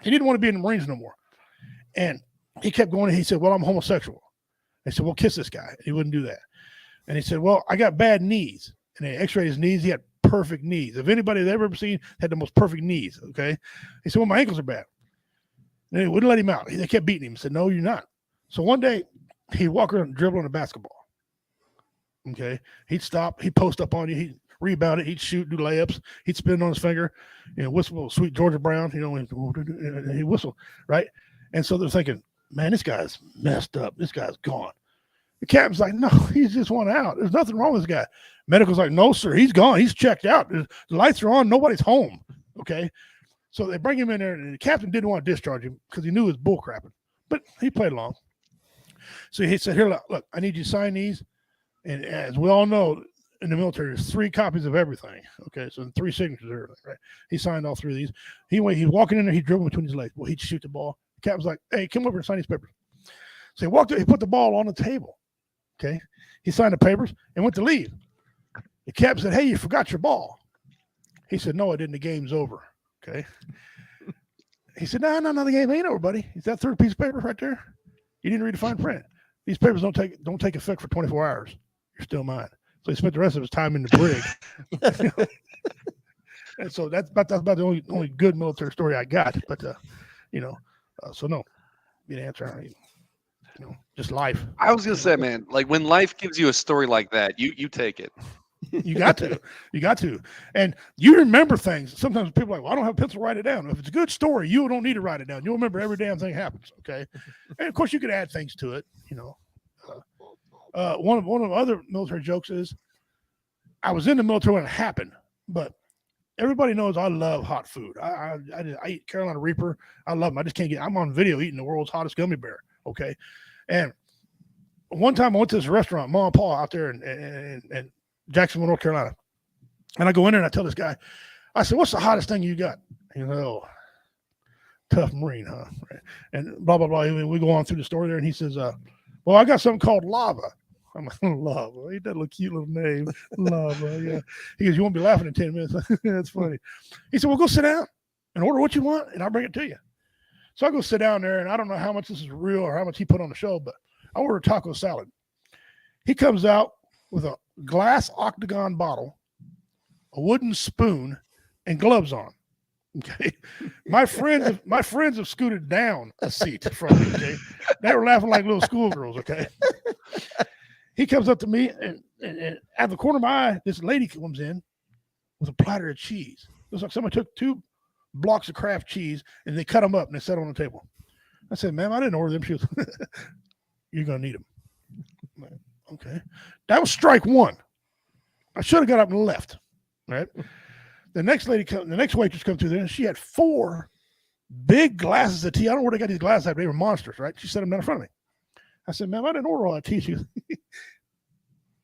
didn't want to be in the Marines no more, and he kept going. And he said, "Well, I'm homosexual." They said, "Well, kiss this guy." He wouldn't do that, and he said, "Well, I got bad knees." And they X-rayed his knees. He had perfect knees. If anybody had ever seen, had the most perfect knees. Okay, he said, "Well, my ankles are bad." And they wouldn't let him out. They kept beating him. He said, "No, you're not." So one day he'd walk around and dribble on a basketball. Okay, he'd stop. He'd post up on you. He'd rebound it, he'd shoot, do layups, he'd spin on his finger, whistle Sweet Georgia Brown, and he'd whistle, right? And so they're thinking, man, this guy's messed up. This guy's gone. The captain's like, no, he's just one out. There's nothing wrong with this guy. Medical's like, no, sir, he's gone. He's checked out. The lights are on. Nobody's home. Okay. So they bring him in there, and the captain didn't want to discharge him because he knew he was bull crapping, but he played along. So he said, here, look, I need you to sign these. And as we all know, in the military, there's 3 copies of everything. Okay, so 3 signatures, everything, right? He signed all 3 of these. He's walking in there, he's dribbling between his legs. Well, he'd shoot the ball. The captain's like, hey, come over and sign these papers. So he walked up, he put the ball on the table. Okay, he signed the papers and went to leave. The captain said, hey, you forgot your ball. He said, no, I didn't. The game's over. Okay. He said, no, the game ain't over, buddy. Is that 3rd piece of paper right there? You didn't read the fine print. These papers don't take effect for 24 hours. You're still mine. So he spent the rest of his time in the brig. And so that's about the only good military story I got. But, so no, be the answer. Just life. I was going to say, man, like when life gives you a story like that, you take it. You got to. And you remember things. Sometimes people are like, well, I don't have a pencil, write it down. If it's a good story, you don't need to write it down. You'll remember every damn thing happens. Okay. And of course you could add things to it, one of the other military jokes is I was in the military when it happened, but everybody knows I love hot food. I eat Carolina Reaper. I love them. I just can't I'm on video eating the world's hottest gummy bear. Okay. And one time I went to this restaurant, Mom and Pa out there in Jacksonville, North Carolina. And I go in there and I tell this guy, I said, what's the hottest thing you got? Tough Marine, huh? Right. And blah, blah, blah. And we go on through the story there and he says, well, I got something called lava. I'm like, lava. Ain't that a little cute little name? Lava, yeah. He goes, you won't be laughing in 10 minutes. That's funny. He said, well, go sit down and order what you want, and I'll bring it to you. So I go sit down there, and I don't know how much this is real or how much he put on the show, but I order a taco salad. He comes out with a glass octagon bottle, a wooden spoon, and gloves on. Okay. My friends have scooted down a seat from me. Okay. They were laughing like little schoolgirls. Okay. He comes up to me and out of the corner of my eye, this lady comes in with a platter of cheese. It was like somebody took 2 blocks of Kraft cheese and they cut them up and they set on the table. I said, ma'am, I didn't order them. She was, you're going to need them. Like, okay. That was strike 1. I should have got up and left. Right. The next waitress comes through there and she had 4 big glasses of tea. I don't know where they got these glasses at. They were monsters, right? She set them down in front of me. I said, ma'am, I didn't order all that tea. She goes,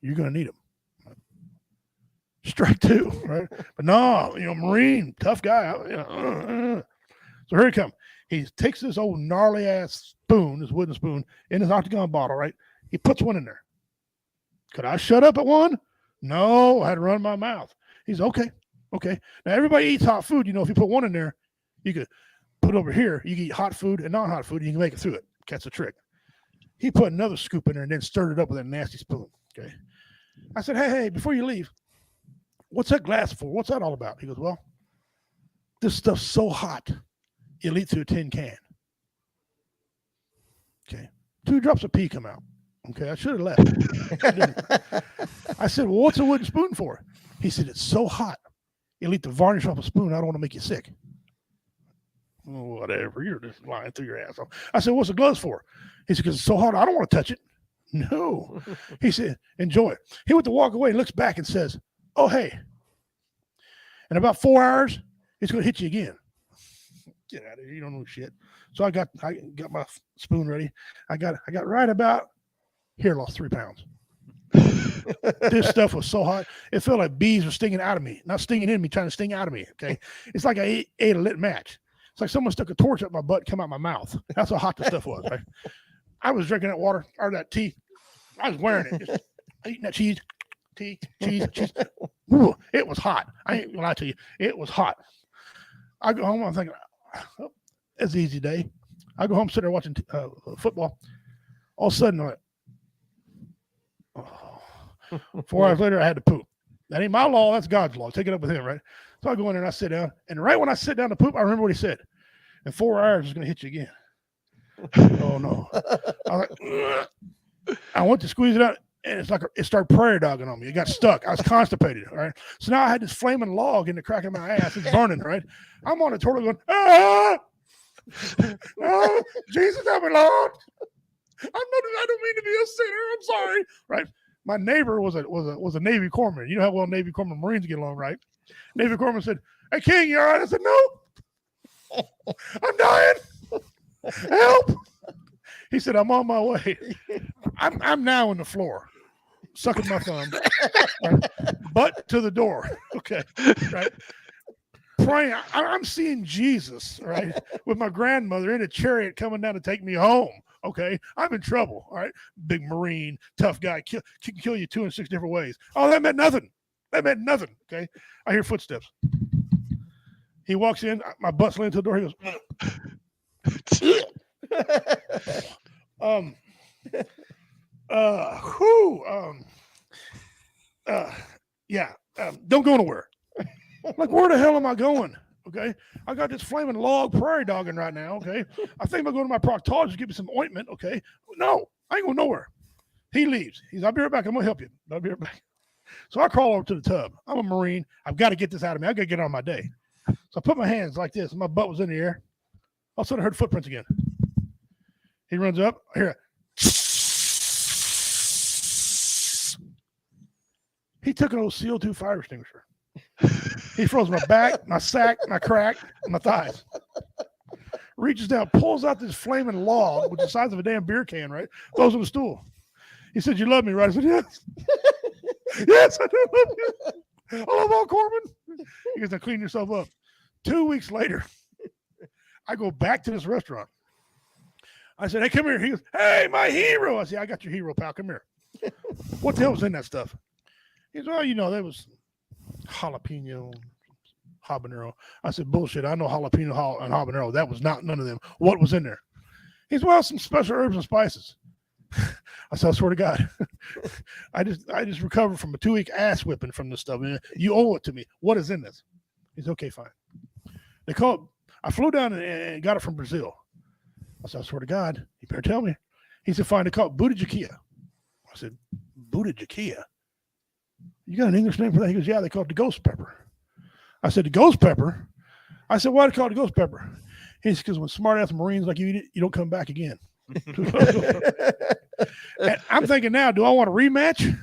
you're going to need them. Strike two, right? But no, Marine, tough guy. So here he comes. He takes this old gnarly ass spoon, this wooden spoon, in his octagon bottle, right? He puts one in there. Could I shut up at one? No, I had to run my mouth. He's okay. Now everybody eats hot food. If you put one in there, you could put it over here. You can eat hot food and non-hot food. And you can make it through it. That's the trick. He put another scoop in there and then stirred it up with a nasty spoon. Okay. I said, hey, before you leave, what's that glass for? What's that all about? He goes, well, this stuff's so hot, it'll eat through a tin can. Okay. 2 drops of pee come out. Okay. I should have left. I said, well, what's a wooden spoon for? He said, it's so hot, it'll eat the varnish off a spoon. I don't want to make you sick. Well, whatever. You're just lying through your asshole. I said, what's the gloves for? He said, because it's so hot, I don't want to touch it. No. He said, enjoy it. He went to walk away and looks back and says, oh, hey. In about 4 hours, it's going to hit you again. Get out of here. You don't know shit. So I got my spoon ready. I got right about here, lost 3 pounds. This stuff was so hot. It felt like bees were stinging out of me. Not stinging in me, trying to sting out of me. Okay. It's like I ate a lit match. It's like someone stuck a torch up my butt and come out my mouth. That's how hot the stuff was. Right? I was drinking that water or that tea. I was wearing it. Just eating that cheese. Ooh, it was hot. I ain't gonna lie to you. It was hot. I go home. I'm thinking, oh, it's an easy day. I go home, sit there watching football. All of a sudden, I'm like, oh. 4 hours later, I had to poop. That ain't my law. That's God's law. Take it up with him, right? So I go in there and I sit down. And right when I sit down to poop, I remember what he said. In 4 hours, it's going to hit you again. Oh, no. I was like, I went to squeeze it out, and it's like it started prairie dogging on me. It got stuck. I was constipated, all right? So now I had this flaming log in the crack of my ass. It's burning, right? I'm on the toilet going, ah! Oh, Jesus, help me, Lord. I don't mean to be a sinner. I'm sorry, right? My neighbor was a Navy corpsman. You know how well Navy corpsmen Marines get along, right? Navy corpsman said, hey, King, you all right? I said, no. I'm dying. Help. He said, I'm on my way. I'm now on the floor, sucking my thumb, right? Butt to the door. Okay. Right. Praying. I'm seeing Jesus, right? With my grandmother in a chariot coming down to take me home. Okay. I'm in trouble. All right. Big Marine, tough guy, can kill you 2 in 6 different ways. Oh, that meant nothing. Okay. I hear footsteps. He walks in, my butt's laying to the door. He goes, don't go nowhere. Like, where the hell am I going? Okay. I got this flaming log prairie dogging right now. Okay. I think I'm going to my proctologist, give me some ointment. Okay. No, I ain't going nowhere. He leaves. I'll be right back. I'm going to help you. I'll be right back. So I crawl over to the tub. I'm a Marine. I've got to get this out of me. I've got to get on my day. So I put my hands like this, and my butt was in the air. All of a sudden, I heard footprints again. He runs up. I hear it. He took an old CO2 fire extinguisher. He froze my back, my sack, my crack, and my thighs. Reaches down, pulls out this flaming log, which is the size of a damn beer can, right? Throws it on the stool. He said, you love me, right? I said, yes. Yes, I do love you. I love all Corbin. He goes, now clean yourself up. 2 weeks later, I go back to this restaurant. I said, hey, come here. He goes, hey, my hero. I said, I got your hero, pal. Come here. What the hell was in that stuff? He goes, well, there was jalapeno, habanero. I said, bullshit. I know jalapeno and habanero. That was not none of them. What was in there? He said, well, some special herbs and spices. I said, I swear to God, I just recovered from a 2-week ass whipping from this stuff. Man. You owe it to me. What is in this? He's okay, fine. They call it, I flew down and got it from Brazil. I said, I swear to God, you better tell me. He said, fine, they call it Buddha Jakia. I said, Buddha Jakia? You got an English name for that? He goes, yeah, they call it the ghost pepper. I said, the ghost pepper? I said, why do they call it the ghost pepper? He said, because when smart-ass Marines like you eat it, you don't come back again. And I'm thinking now, do I want a rematch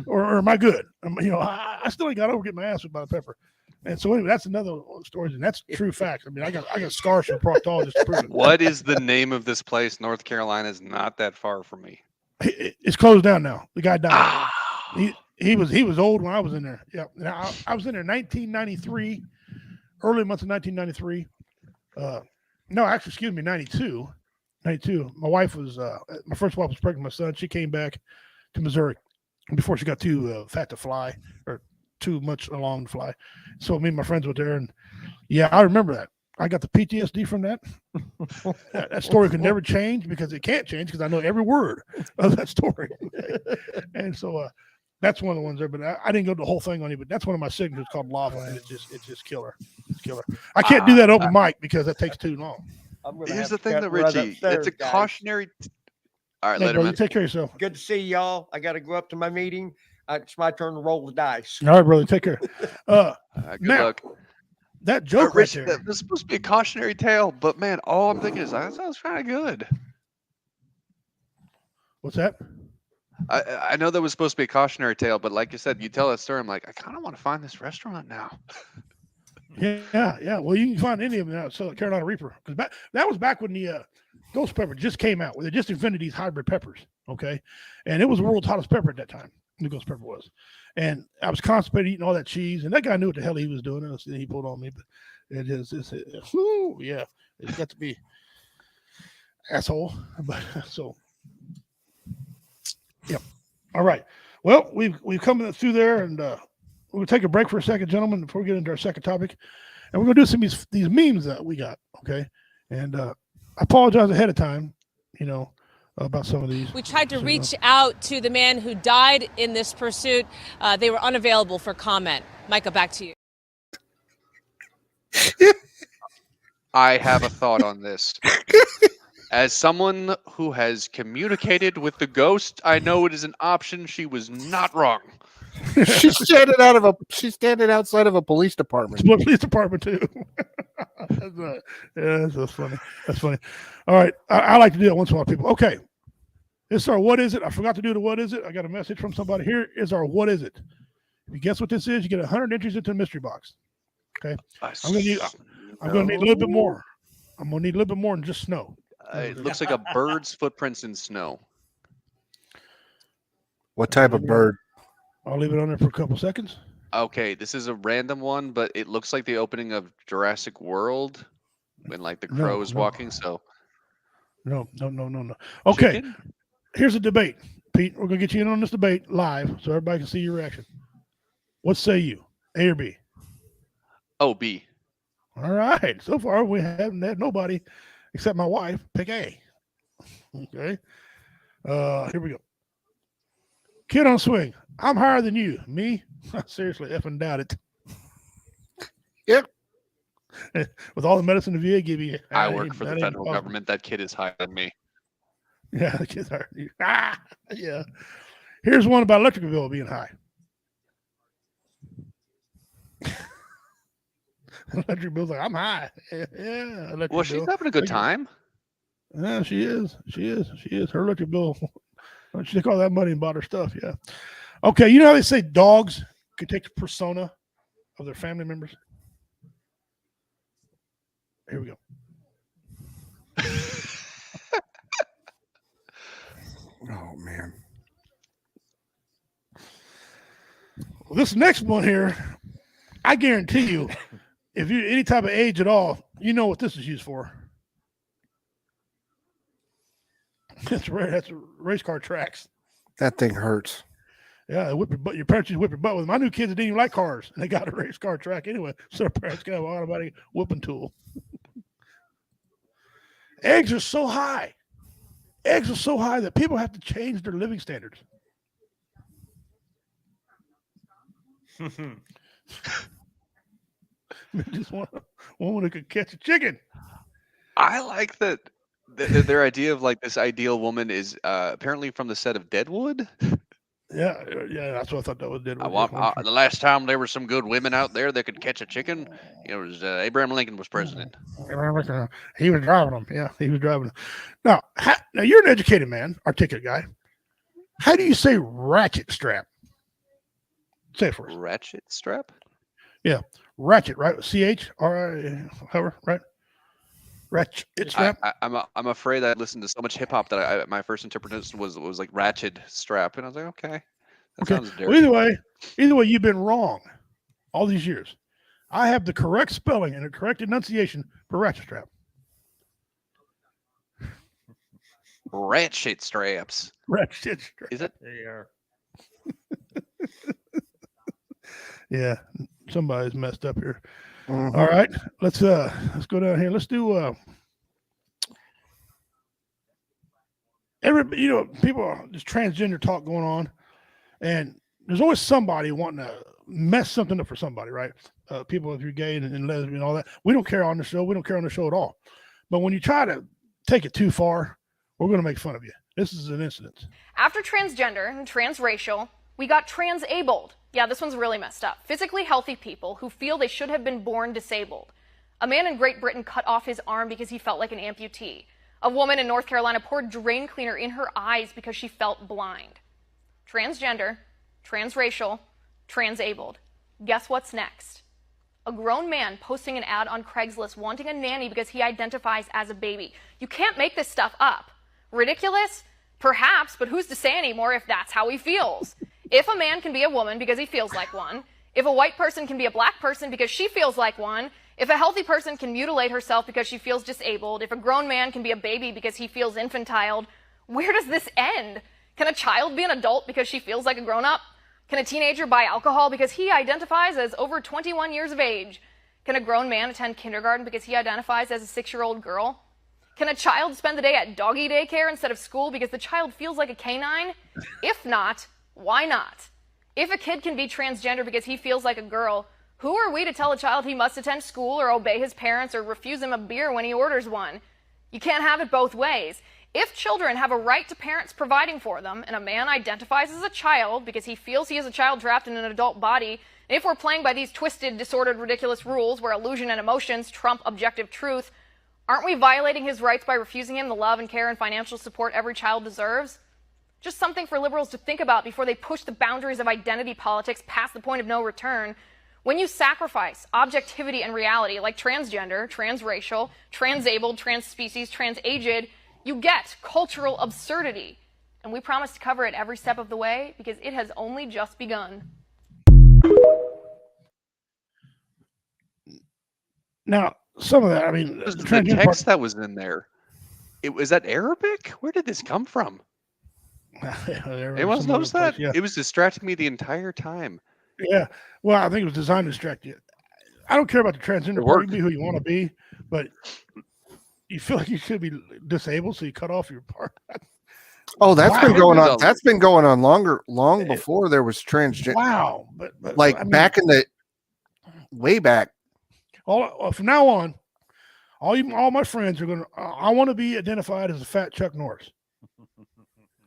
or am I good? I still ain't got over getting my ass whipped by the pepper. And so anyway, that's another story, and that's true facts. I mean, I got scars from proctologist to prove it. What is the name of this place? North Carolina is not that far from me. It's closed down now. The guy died. He was old when I was in there. Yeah, and I was in there 1993, early months of 1993. No, actually, excuse me, 92. 92. My wife was my first wife was pregnant with my son. She came back to Missouri before she got too fat to fly or too much along to fly. So me and my friends went there, and yeah, I remember that. I got the PTSD from that. That story could never change because it can't change because I know every word of that story. And so that's one of the ones there. But I didn't go the whole thing on it. But that's one of my signatures called lava, and it's just killer. It's killer. I can't do that open mic because that takes too long. Here's the thing, though, Richie. It's a cautionary. All right, Hey, later, brother, man. take care of yourself. Good to see y'all. I got to go up to my meeting. It's my turn to roll the dice. All right, brother, take care. Good now, luck. that joke right Richie, there. this is supposed to be a cautionary tale, but man, all I'm thinking is that sounds kind of good. What's that? I know that was supposed to be a cautionary tale, but like you said, you tell that story. I'm like, I kind of want to find this restaurant now. Yeah. Well, you can find any of them out. So Carolina Reaper, because that was back when the ghost pepper just came out. Where they just invented these hybrid peppers. Okay, and it was the world's hottest pepper at that time. The ghost pepper was, and I was constipated eating all that cheese, and that guy knew what the hell he was doing. And he pulled on me, but yeah, it got to be asshole. But so, yep. All right. Well, we've come through there, and we'll take a break for a second, gentlemen, before we get into our second topic, and we're gonna do some of these memes that we got. Okay, and I apologize ahead of time, about some of these. We tried to reach out to the man who died in this pursuit. They were unavailable for comment. Micah, back to you. I have a thought on this. As someone who has communicated with the ghost, I know it is an option. She was not wrong. She's standing outside of a police department. Police department too. That's funny. That's funny. All right, I like to do that once in a while, people. Okay, this is our what is it? I forgot to do the what is it. I got a message from somebody. Here is our what is it. If you guess what this is, you get 100 entries into the mystery box. Okay, I'm gonna need a little bit more. I'm gonna need a little bit more than just snow. It looks like a bird's footprints in snow. What type of bird? I'll leave it on there for a couple seconds. Okay, this is a random one, but it looks like the opening of Jurassic World when like the crow is walking. So no. Okay, chicken? Here's a debate, Pete. We're gonna get you in on this debate live so everybody can see your reaction. What say you? A or B? Oh, B. All right. So far, we haven't had nobody except my wife pick A. Okay. Here we go. Kid on swing. I'm higher than you. Me? I seriously effing doubt it. Yep. With all the medicine the VA give you. I work for the ain't federal possible. government. That kid is higher than me. Yeah, the kid's higher than you. Yeah. Here's one about electric bill being high. Electric bill's like, I'm high. Yeah. Well, she's having a good time. Yeah, she is. Her electric bill. She took all that money and bought her stuff. Yeah. Okay. You know how they say dogs can take the persona of their family members? Here we go. Oh man. Well, this next one here, I guarantee you, if you're any type of age at all, you know what this is used for. That's race car tracks. That thing hurts. Yeah, whip your butt. Your parents used to whip your butt with them. My new kids didn't even like cars, and they got a race car track anyway. So their parents can have an automatic whooping tool. Eggs are so high. Eggs are so high that people have to change their living standards. Just one woman who could catch a chicken. I like that their idea of like this ideal woman is apparently from the set of Deadwood. Yeah, that's what I thought that was Deadwood. I want the last time there were some good women out there that could catch a chicken. It was Abraham Lincoln was president. He was driving them. Yeah, he was driving them. Now you're an educated man, articulate guy. How do you say ratchet strap? Say it for us. Ratchet strap? Yeah, ratchet, right? CHRI, however, right? Ratchet strap. I'm afraid I listened to so much hip hop that my first interpretation was like ratchet strap, and I was like, okay, That Okay. sounds dirty. Well, either way, you've been wrong all these years. I have the correct spelling and the correct enunciation for ratchet strap. Ratchet straps. Ratchet strap. Is it? They are. Yeah, somebody's messed up here. Mhm. All right, let's go down here. Let's do people there's transgender talk going on, and there's always somebody wanting to mess something up for somebody, right? People, if you're gay and lesbian and all that, we don't care on the show. We don't care on the show at all. But when you try to take it too far, we're going to make fun of you. This is an incident. After transgender and transracial, we got transabled. Yeah, this one's really messed up. Physically healthy people who feel they should have been born disabled. A man in Great Britain cut off his arm because he felt like an amputee. A woman in North Carolina poured drain cleaner in her eyes because she felt blind. Transgender, transracial, transabled. Guess what's next? A grown man posting an ad on Craigslist wanting a nanny because he identifies as a baby. You can't make this stuff up. Ridiculous? Perhaps, but who's to say anymore if that's how he feels? If a man can be a woman because he feels like one, if a white person can be a black person because she feels like one, if a healthy person can mutilate herself because she feels disabled, if a grown man can be a baby because he feels infantile, where does this end? Can a child be an adult because she feels like a grown-up? Can a teenager buy alcohol because he identifies as over 21 years of age? Can a grown man attend kindergarten because he identifies as a 6-year-old girl? Can a child spend the day at doggy daycare instead of school because the child feels like a canine? If not, why not? If a kid can be transgender because he feels like a girl, who are we to tell a child he must attend school or obey his parents or refuse him a beer when he orders one? You can't have it both ways. If children have a right to parents providing for them, and a man identifies as a child because he feels he is a child trapped in an adult body, and if we're playing by these twisted, disordered, ridiculous rules where illusion and emotions trump objective truth, aren't we violating his rights by refusing him the love and care and financial support every child deserves? Just something for liberals to think about before they push the boundaries of identity politics past the point of no return. When you sacrifice objectivity and reality like transgender, transracial, transabled, transspecies, transaged, you get cultural absurdity. And we promise to cover it every step of the way because it has only just begun. Now, some of that, I mean, The transgender text that was in there, was that Arabic? Where did this come from? Anyone notice that? Yeah. It was distracting me the entire time. Yeah. Well, I think it was designed to distract you. I don't care about the transgender It part. You worked. can be who you want to be, but you feel like you should be disabled, so you cut off your part. Oh, that's Wow. been going on. Wow. That's been going on long before there was transgender. Wow. But Like I mean, back in the way back. from now on, all my friends are going to, I want to be identified as a fat Chuck Norris.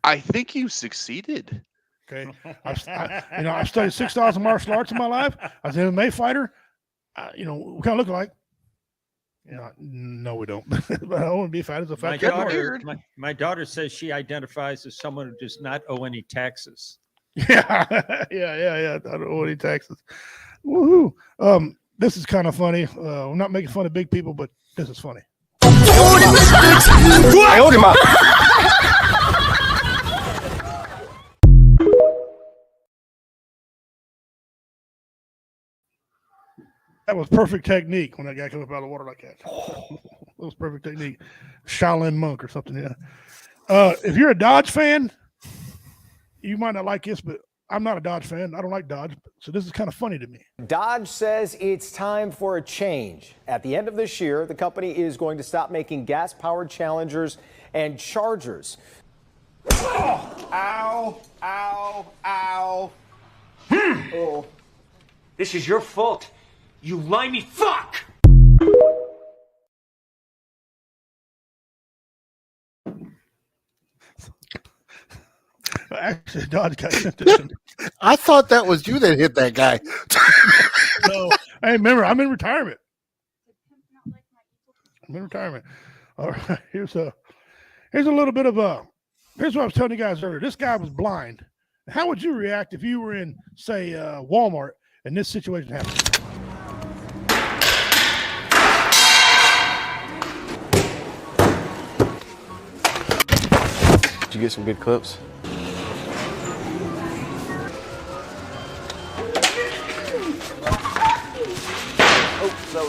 I think you succeeded. Okay. I studied 6,000 martial arts in my life. I was an MMA fighter. We kind of look alike. No, we don't. But I want to be fat as a fat My Chuck daughter, Norris. my daughter says she identifies as someone who does not owe any taxes. Yeah. I don't owe any taxes. Woohoo. This is kind of funny. I'm not making fun of big people, but this is funny. That was perfect technique when that guy came up out of the water like that. That was perfect technique. Shaolin monk or something. Yeah. If you're a Dodge fan, you might not like this, but I'm not a Dodge fan. I don't like Dodge, so this is kind of funny to me. Dodge says it's time for a change. At the end of this year, the company is going to stop making gas-powered Challengers and Chargers. Ow, ow, ow. Oh. This is your fault, you limey fuck! Actually, Dodge got sent this. I thought that was you that hit that guy. No, hey, remember, I'm in retirement. I'm in retirement. All right, here's a little bit of here's what I was telling you guys earlier. This guy was blind. How would you react if you were in, say, Walmart and this situation happened? Did you get some good clips? So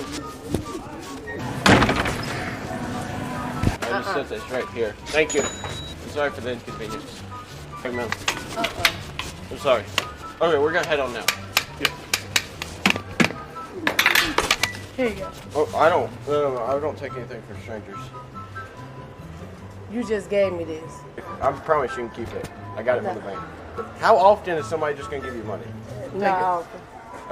I just set this right here. Thank you. I'm sorry for the inconvenience. Hey, man. I'm sorry. Okay, we're gonna head on now. Here you go. Oh, I don't take anything for strangers. You just gave me this. I promise you can keep it. I got it from the bank. How often is somebody just gonna give you money? Not often.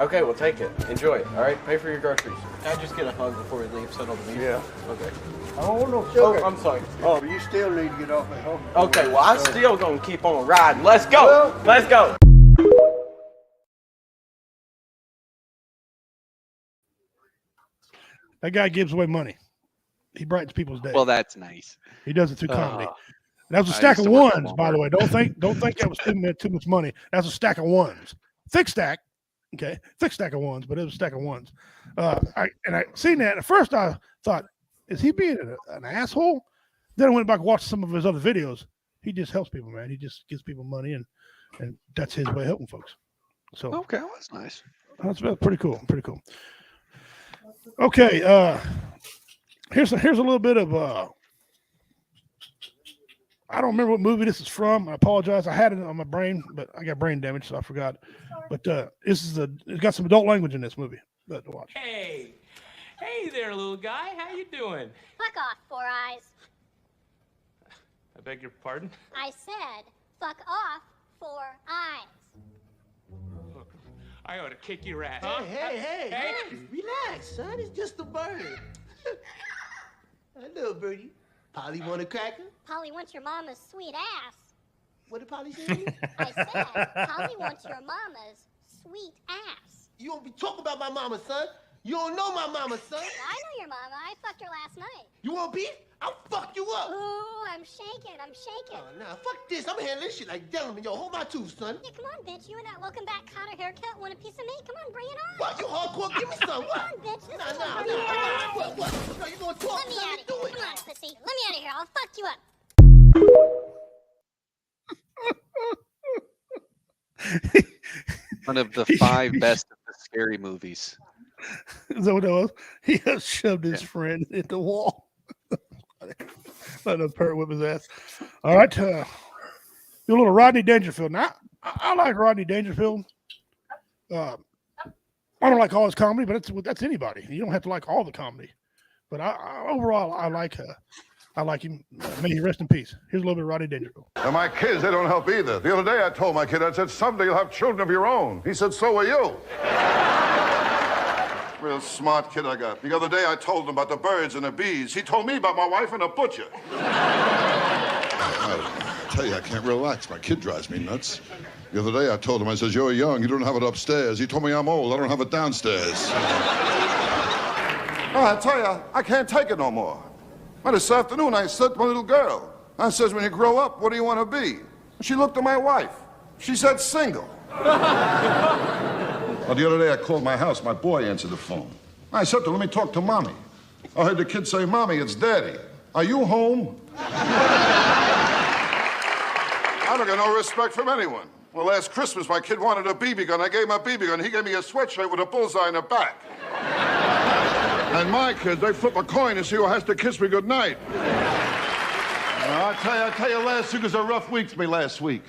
Okay, well take it. Enjoy it. All right, pay for your groceries. Can I just get a hug before we leave? Settle the meeting. Yeah. Okay. I don't want no sugar. Oh, I'm sorry. Oh, but you still need to get off at home. Okay, well I'm still gonna keep on riding. Let's go. Let's go. That guy gives away money. He brightens people's day. Well, that's nice. He does it through comedy. Uh, That was a I stack used of to work at ones, by the way. Don't think that was too much money. That's a stack of ones. Thick stack. Okay. Thick stack of ones, but it was a stack of ones. I seen that. At first I thought, is he being an asshole? Then I went back and watched some of his other videos. He just helps people, man. He just gives people money and that's his way of helping folks. So okay, well, that's nice. that's pretty cool. Pretty cool. Okay, here's a little bit of I don't remember what movie this is from. I apologize. I had it on my brain, but I got brain damage, so I forgot. But it's got some adult language in this movie. To watch. Hey there, little guy. How you doing? Fuck off, Four Eyes. I beg your pardon? I said, fuck off, Four Eyes. Look, I ought to kick your ass. Hey, relax, son. It's just a bird. Hello, birdie. Polly want a cracker? Polly wants your mama's sweet ass. What did Polly say? I said, Polly wants your mama's sweet ass. You don't be talking about my mama, son. You don't know my mama, son. I know your mama. I fucked her last night. You want beef? I'll fuck you up. Ooh, I'm shaking. Oh, nah, fuck this. I'm handling this shit like gentlemen. Yo, hold my tooth, son. Yeah, come on, bitch. You and that welcome back Cotter haircut want a piece of me? Come on, bring it on. What? You hardcore? Give me some. What? Come on, bitch. Nah. What? No, you gonna talk? Let me out of here. Come on, pussy. Let me out of here. I'll fuck you up. One of the 5 best of the scary movies. Is that what that was? He has shoved his friend in the wall. Let him parrot whip his ass. All right. Do a little Rodney Dangerfield. Now, I like Rodney Dangerfield. I don't like all his comedy, but that's anybody. You don't have to like all the comedy. But overall, I like him. May he rest in peace. Here's a little bit of Rodney Dangerfield. And my kids, they don't help either. The other day I told my kid, I said, someday you'll have children of your own. He said, so will you. Real smart kid I got. The other day I told him about the birds and the bees. He told me about my wife and a butcher. I tell you, I can't relax. My kid drives me nuts. The other day I told him, I says, you're young, you don't have it upstairs. He told me I'm old, I don't have it downstairs. I tell you, I can't take it no more. Well, this afternoon I said to my little girl, I says, when you grow up, what do you want to be? She looked at my wife. She said single. Well, the other day I called my house. My boy answered the phone. I said to him, let me talk to Mommy. I heard the kid say, Mommy, it's Daddy. Are you home? I don't get no respect from anyone. Well, last Christmas, my kid wanted a BB gun. I gave him a BB gun. He gave me a sweatshirt with a bullseye in the back. And my kids, they flip a coin to see who has to kiss me goodnight. I tell you, last week was a rough week for me last week.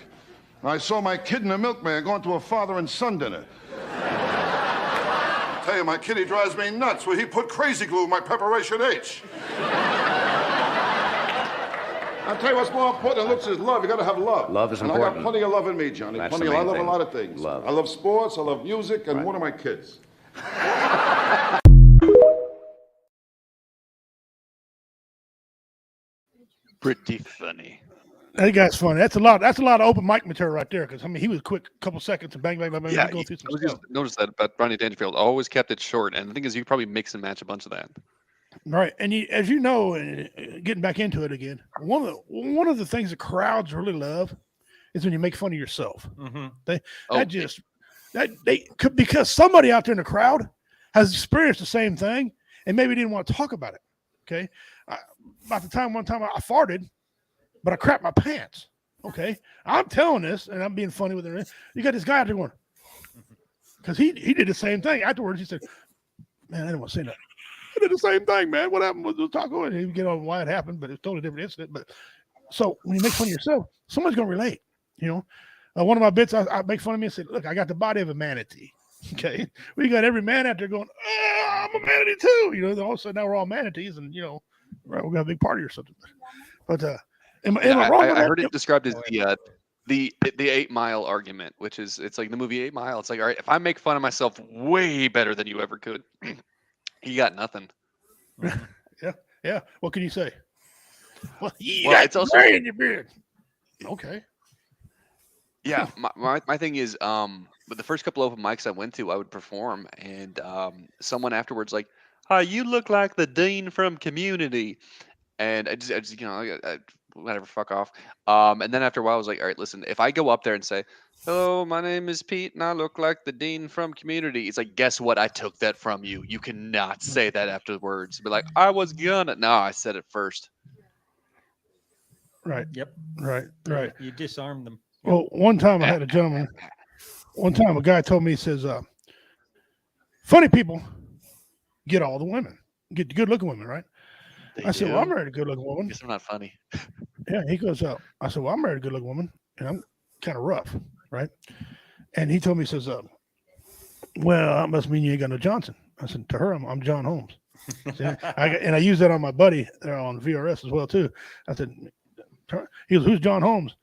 I saw my kid and the milkman going to a father and son dinner. I tell you, my kid, he drives me nuts. Well, he put crazy glue in my preparation H. I'll tell you what's more important than looks is love. You gotta have love. Love is and important. I got plenty of love in me, Johnny. That's Plenty the of main I love thing. a lot of things. Love. I love sports, I love music, and one of my kids. Pretty funny. That guy's funny. That's a lot of open mic material right there. Because I mean, he was quick, a couple seconds, and bang, bang, bang, bang. Yeah, Go through some I just noticed that about Ronnie Dangerfield. Always kept it short, and the thing is, you could probably mix and match a bunch of that. Right, and as you know, getting back into it again, one of the things the crowds really love is when you make fun of yourself. Mm-hmm. Because somebody out there in the crowd has experienced the same thing and maybe didn't want to talk about it. Okay, one time I farted, but I crapped my pants. Okay, I'm telling this and I'm being funny with it. You got this guy out there going, because he did the same thing afterwards. He said, Man, I didn't want to say that. I did the same thing, man. What happened with the taco? And he get on why it happened, but it's a totally different incident. But so when you make fun of yourself, someone's gonna relate. You know, one of my bits, I make fun of me and say, "Look, I got the body of a manatee." Okay, we got every man out there going, "I'm a manatee too." You know, all of a sudden now we're all manatees, and you know, right, we got a big party or something. But am I wrong? I heard it described as the 8 Mile argument, which is it's like the movie 8 Mile. It's like, all right, if I make fun of myself way better than you ever could, you got nothing. Yeah. What can you say? Well, it's also gray in your beard. Okay. Yeah, my thing is, but the first couple open mics I went to, I would perform, and someone afterwards like, "Hi, you look like the dean from Community," and I just whatever, fuck off. And then after a while, I was like, "All right, listen, if I go up there and say, hello, my name is Pete, and I look like the dean from Community,' it's like, guess what? I took that from you. You cannot say that afterwards. Be like, I was gonna. No, I said it first. Right. Yep. Right. You disarm them. Well, one time I had a gentleman. One time a guy told me, he says, "Funny people get all the women, get good looking women, right?" I said, "Well, I married a good looking woman." Guess I'm not funny. Yeah, he goes, I said, "Well, I married a good looking woman, and I'm kind of rough, right?" And he told me, he says, "Well, that must mean you ain't got no Johnson." I said, "To her, I'm John Holmes." I use that on my buddy there on VRS as well too. I said, he goes, "Who's John Holmes?"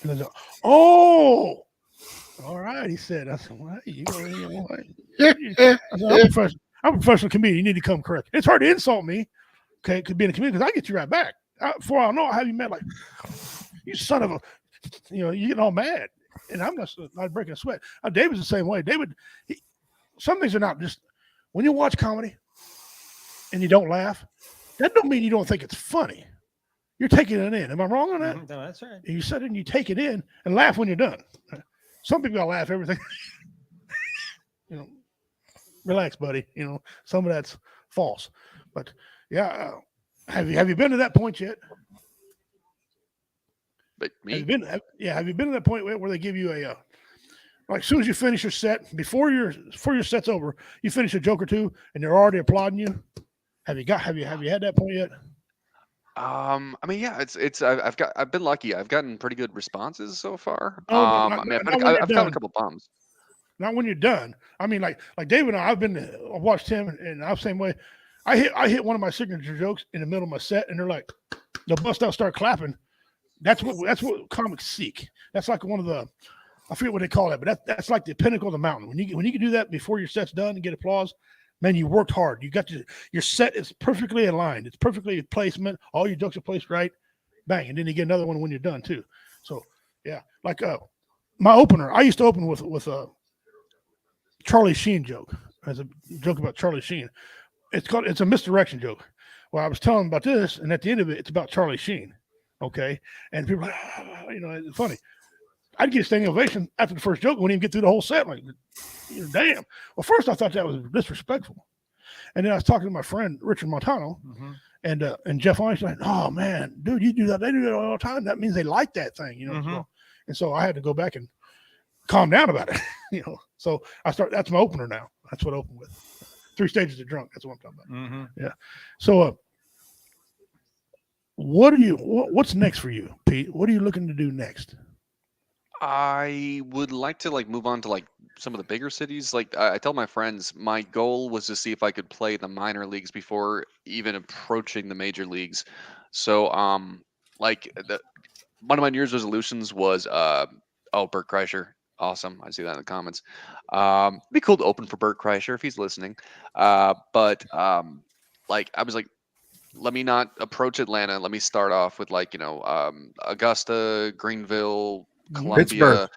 And I said, "Oh, all right." He said, "I said, well, you know, I said, I'm a professional comedian. You need to come correct. It's hard to insult me, okay? Could be in a comedian because I get you right back. Before I know, I have you met like, you son of a, you know, you getting all mad, and I'm not breaking a sweat." David's the same way. David, some things are not just when you watch comedy and you don't laugh. That don't mean you don't think it's funny. You're taking it in. Am I wrong on that? No, that's right. You sit and you take it in and laugh when you're done. Some people gotta laugh everything. You know, relax, buddy. You know, some of that's false. But yeah, have you been to that point yet? But me? Have you been to that point where they give you a like as soon as you finish your set, before your set's over, you finish a joke or two and they're already applauding you? Have you had that point yet? I mean, yeah, I've been lucky. I've gotten pretty good responses so far. No, I mean, I've got a couple bombs. Not when you're done. I mean, like David and I've watched him, and I'm the same way. I hit one of my signature jokes in the middle of my set, and they're like, they'll bust out, start clapping. That's what comics seek. That's like one of the, I forget what they call that, but that's like the pinnacle of the mountain. When you can do that before your set's done and get applause, man, you worked hard. You got your set is perfectly aligned. It's perfectly placement. All your jokes are placed right. Bang, and then you get another one when you're done too. So yeah, like my opener, I used to open with a Charlie Sheen joke. As a joke about Charlie Sheen. It's a misdirection joke. Well, I was telling about this, and at the end of it, it's about Charlie Sheen. Okay, and people are like, you know, it's funny. I'd get a standing ovation after the first joke. Wouldn't even get through the whole set. Like, you know, damn. Well, first I thought that was disrespectful, and then I was talking to my friend Richard Montano, and Jeff Einstein. Like, "Oh man, dude, you do that. They do that all the time. That means they like that thing, you know." And so I had to go back and calm down about it, you know. So that's my opener now. That's what I open with. 3 stages of drunk. That's what I'm talking about. Yeah. So what's next for you, Pete? What are you looking to do next? I would like to move on to some of the bigger cities. Like I tell my friends, my goal was to see if I could play the minor leagues before even approaching the major leagues. So one of my New Year's resolutions was Bert Kreischer. Awesome. I see that in the comments. It'd be cool to open for Bert Kreischer if he's listening. But I was like, let me not approach Atlanta. Let me start off with Augusta, Greenville, Columbia. Pittsburgh.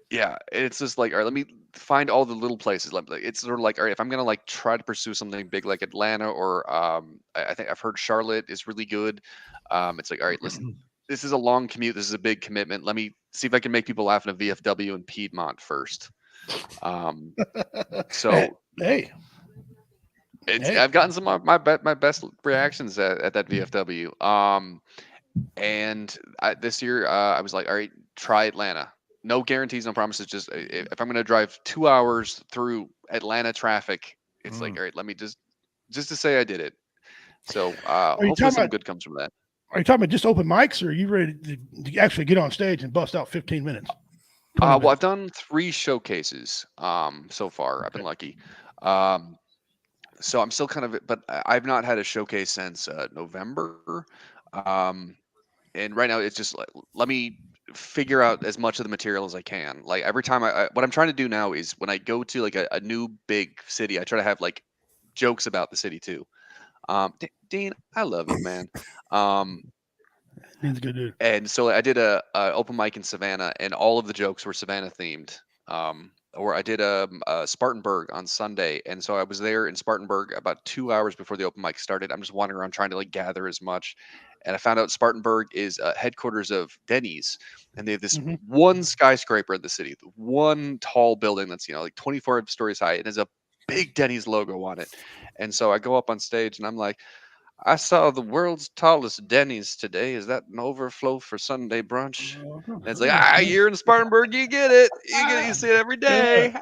Yeah, it's just like, all right, let me find all the little places. It's sort of like, all right, if I'm gonna try to pursue something big like Atlanta or I think I've heard Charlotte is really good. It's like, all right, listen, this is a long commute. This is a big commitment. Let me see if I can make people laugh in a VFW in Piedmont first. So hey. I've gotten some of my best reactions at that VFW. And this year I was like, all right, try Atlanta. No guarantees, no promises. Just if I'm going to drive 2 hours through Atlanta traffic, it's like, all right, let me just to say I did it. So you hopefully talking some about- good comes from that. Are you talking about just open mics, or are you ready to actually get on stage and bust out 15 minutes? Well, I've done 3 showcases so far. I've been lucky. So I'm still kind of, but I've not had a showcase since November. And right now it's just like, let me figure out as much of the material as I can. Like every time what I'm trying to do now is when I go to like a new big city, I try to have like jokes about the city too. Dean, I love you, man. He's a good dude. And so I did a open mic in Savannah, and all of the jokes were Savannah themed. Or I did a Spartanburg on Sunday, and so I was there in Spartanburg about 2 hours before the open mic started. I'm just wandering around trying to like gather as much, and I found out Spartanburg is headquarters of Denny's, and they have this one skyscraper in the city, one tall building that's like 24 stories high. It has a big Denny's logo on it, and so I go up on stage and I'm like, I saw the world's tallest Denny's today. Is that an overflow for Sunday brunch? And it's like, you're in Spartanburg, you get it. You see it every day.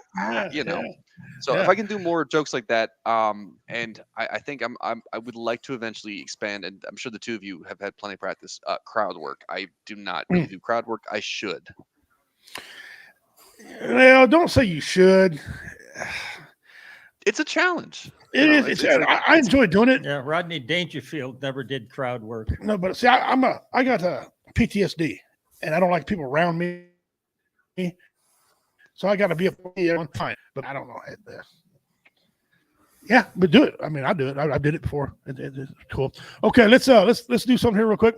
So if I can do more jokes like that, and I think I would like to eventually expand, and I'm sure the two of you have had plenty of practice, crowd work. I do not really do crowd work. I should. Well, don't say you should. It's a challenge. It is. I enjoy doing it. Yeah, Rodney Dangerfield never did crowd work. No, but see, I got PTSD, and I don't like people around me. So I got to be on time. But I don't know. Yeah, but do it. I mean, I do it. I did it before. It's cool. Okay, let's do something here real quick.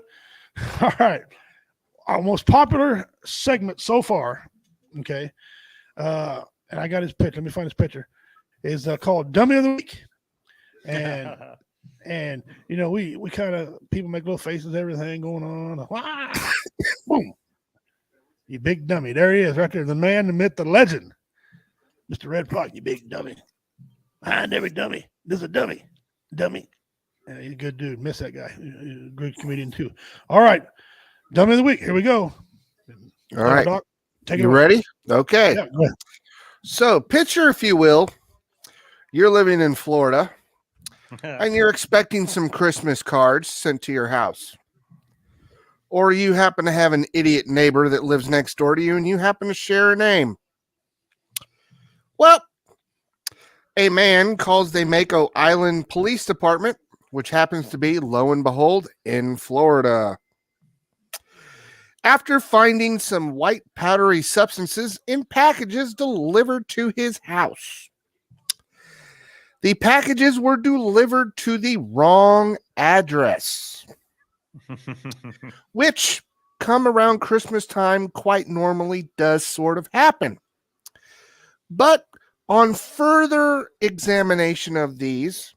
All right, our most popular segment so far. Okay, and I got his picture. Let me find his picture. Is called Dummy of the Week, and we kind of people make little faces, everything going on. Boom, you big dummy! There he is, right there, the man, the myth, the legend, Mr. Red Fox. You big dummy! I never dummy. This is a dummy. Yeah, he's a good dude. Miss that guy. He's a good comedian too. All right, Dummy of the Week. Here we go. All right, Doc, take it you away. ready? Okay. Yeah, go ahead. So picture, if you will, you're living in Florida and you're expecting some Christmas cards sent to your house. Or you happen to have an idiot neighbor that lives next door to you and you happen to share a name. Well, a man calls the Mako Island Police Department, which happens to be, lo and behold, in Florida, after finding some white powdery substances in packages delivered to his house. The packages were delivered to the wrong address, which come around Christmas time quite normally does sort of happen. But on further examination of these,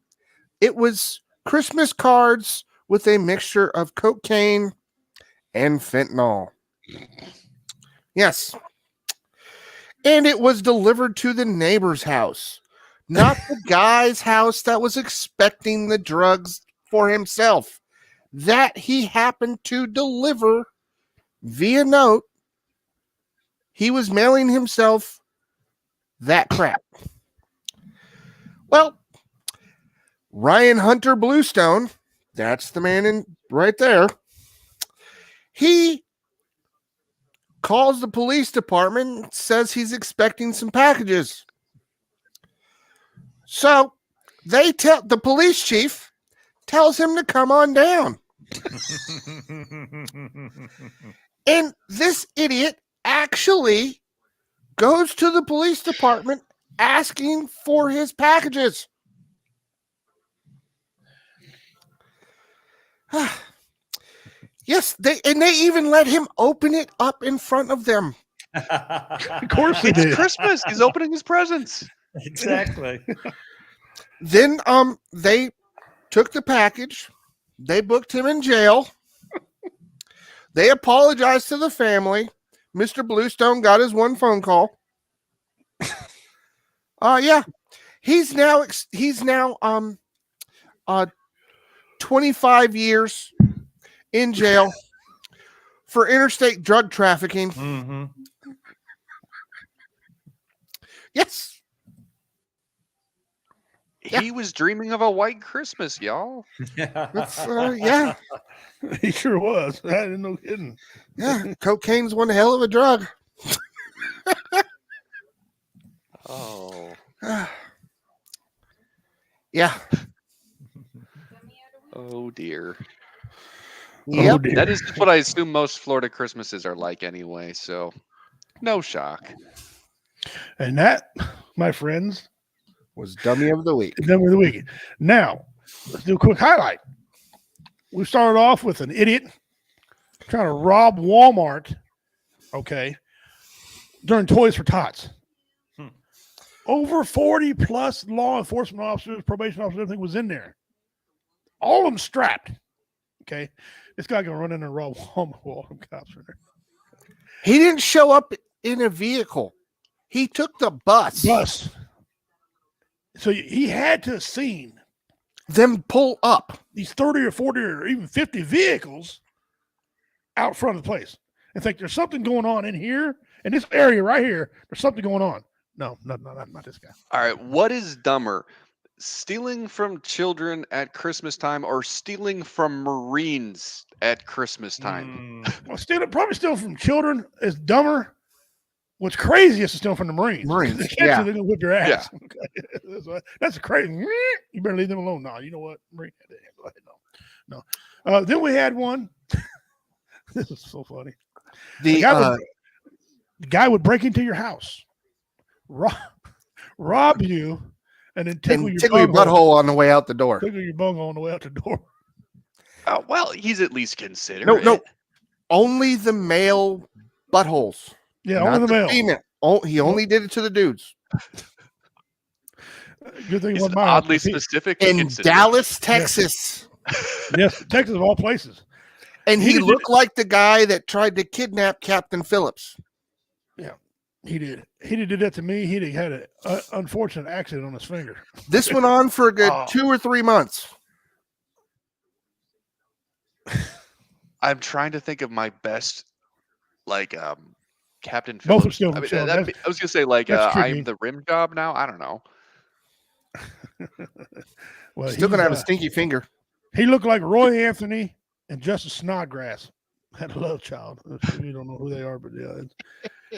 it was Christmas cards with a mixture of cocaine and fentanyl. Yes. And it was delivered to the neighbor's house, not the guy's house that was expecting the drugs for himself, that he happened to deliver via note. He was mailing himself that crap. Well, Ryan Hunter Bluestone, that's the man in right there, he calls the police department, says he's expecting some packages. So they tell the police chief tells him to come on down. And this idiot actually goes to the police department asking for his packages. Yes, they even let him open it up in front of them. Of course they It's did. Christmas. He's opening his presents. Exactly. Then they took the package. They booked him in jail. They apologized to the family. Mr. Bluestone got his one phone call. Yeah. He's now 25 years in jail for interstate drug trafficking. Mm-hmm. Yes. He was dreaming of a white Christmas, y'all. That's, yeah. He sure was. I didn't know kidding. Yeah, cocaine's one hell of a drug. Oh. Yeah. Oh dear. Yep. That is just what I assume most Florida Christmases are like anyway, so no shock. And that, my friends, was Dummy of the Week. Dummy of the Week. Now, let's do a quick highlight. We started off with an idiot trying to rob Walmart, okay, during Toys for Tots. Over 40 plus law enforcement officers, probation officers, everything was in there. All of them strapped. Okay. This guy gonna run in and rob Walmart. All them cops are there. He didn't show up in a vehicle. He took the bus. So he had to have seen them pull up these 30 or 40 or even 50 vehicles out front of the place and think there's something going on in here, in this area right here. There's something going on. No, not this guy. All right, what is dumber? Stealing from children at Christmas time or stealing from Marines at Christmas time? Well, probably stealing from children is dumber. What's crazy is to steal from the Marines. They catch yeah. you, they're gonna whip your ass. Yeah. Okay. That's crazy. You better leave them alone. No, you know what? Marine, no. Then we had one. This is so funny. The guy would break into your house, rob you, and then tickle your butthole on the way out the door. Tickle your bunghole on the way out the door. Well, he's at least considered. No. Only the male buttholes. Yeah, only the male. Female. He only did it to the dudes. Good thing it's oddly specific. In Dallas, Texas. Yes, Texas of all places. And he looked like the guy that tried to kidnap Captain Phillips. Yeah, he did. He did that to me. He had an unfortunate accident on his finger. This went on for a good 2 or 3 months. I'm trying to think of my best, Captain Phillips. Both are still. I was gonna say I'm the rim job now. I don't know. Well, still gonna have a stinky finger. He looked like Roy Anthony and Justice Snodgrass had a love child. You don't know who they are, but yeah.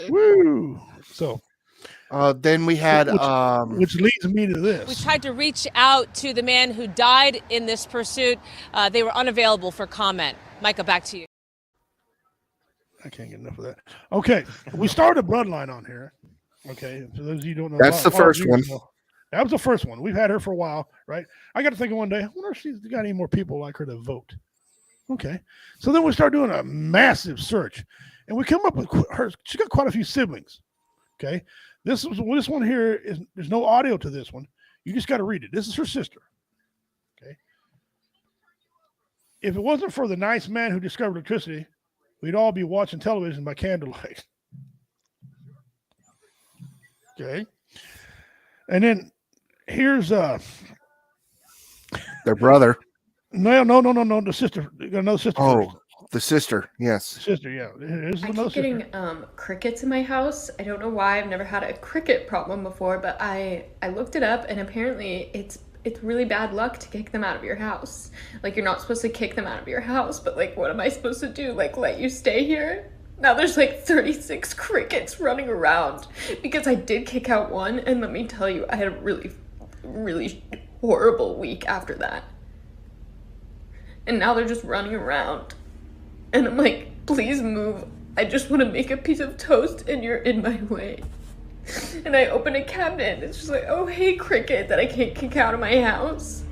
Woo! So then we had which leads me to this. We tried to reach out to the man who died in this pursuit. They were unavailable for comment. Micah, back to you. I can't get enough of that. Okay, we started a bloodline on here. Okay, for those of you who don't know, that's the first one. That was the first one. We've had her for a while, right? I got to thinking one day, I wonder if she's got any more people like her to vote. Okay, so then we start doing a massive search, and we come up with her. She got quite a few siblings. Okay, this one here is there's no audio to this one. You just got to read it. This is her sister. Okay, if it wasn't for the nice man who discovered electricity, we'd all be watching television by candlelight. Okay. And then here's their brother. No, the sister. Another sister. Oh, first. The sister, yes. Sister, yeah. I keep getting crickets in my house. I don't know why. I've never had a cricket problem before, but I looked it up, and apparently it's really bad luck to kick them out of your house. Like, you're not supposed to kick them out of your house, but like, what am I supposed to do? Like, let you stay here? Now there's like 36 crickets running around because I did kick out one, and let me tell you, I had a really, really horrible week after that. And now they're just running around. And I'm like, please move. I just want to make a piece of toast and you're in my way. And I open a cabinet and it's just like, oh, hey, cricket that I can't kick out of my house.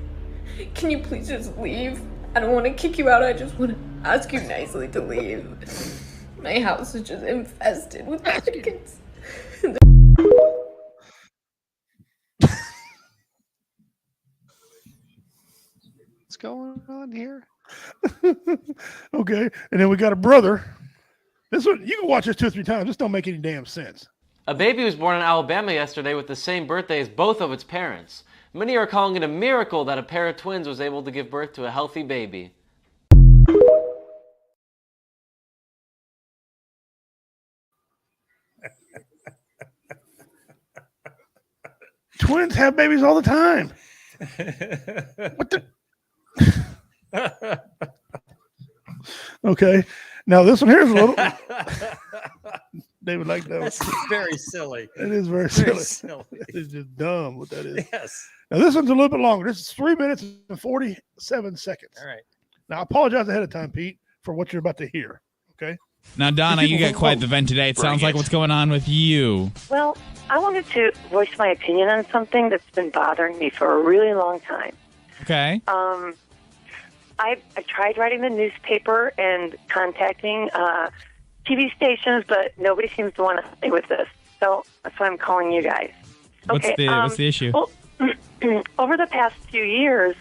Can you please just leave? I don't want to kick you out. I just want to ask you nicely to leave. My house is just infested with crickets. What's going on here? Okay, and then we got a brother. This one you can watch this 2 or 3 times. This don't make any damn sense. A baby was born in Alabama yesterday with the same birthday as both of its parents. Many are calling it a miracle that a pair of twins was able to give birth to a healthy baby. Twins have babies all the time. What the? Okay. Now this one here is a little. They would like that. That's very silly. It is very silly. It's just dumb what that is. Yes. Now this one's a little bit longer. This is 3 minutes and 47 seconds. All right. Now I apologize ahead of time, Pete, for what you're about to hear. Okay. Now, Donna, you got quite the vent today. It sounds like what's going on with you. Well, I wanted to voice my opinion on something that's been bothering me for a really long time. Okay. I tried writing the newspaper and contacting TV stations, but nobody seems to want to stay with this. So that's why I'm calling you guys. What's the issue? Well, over the past few years,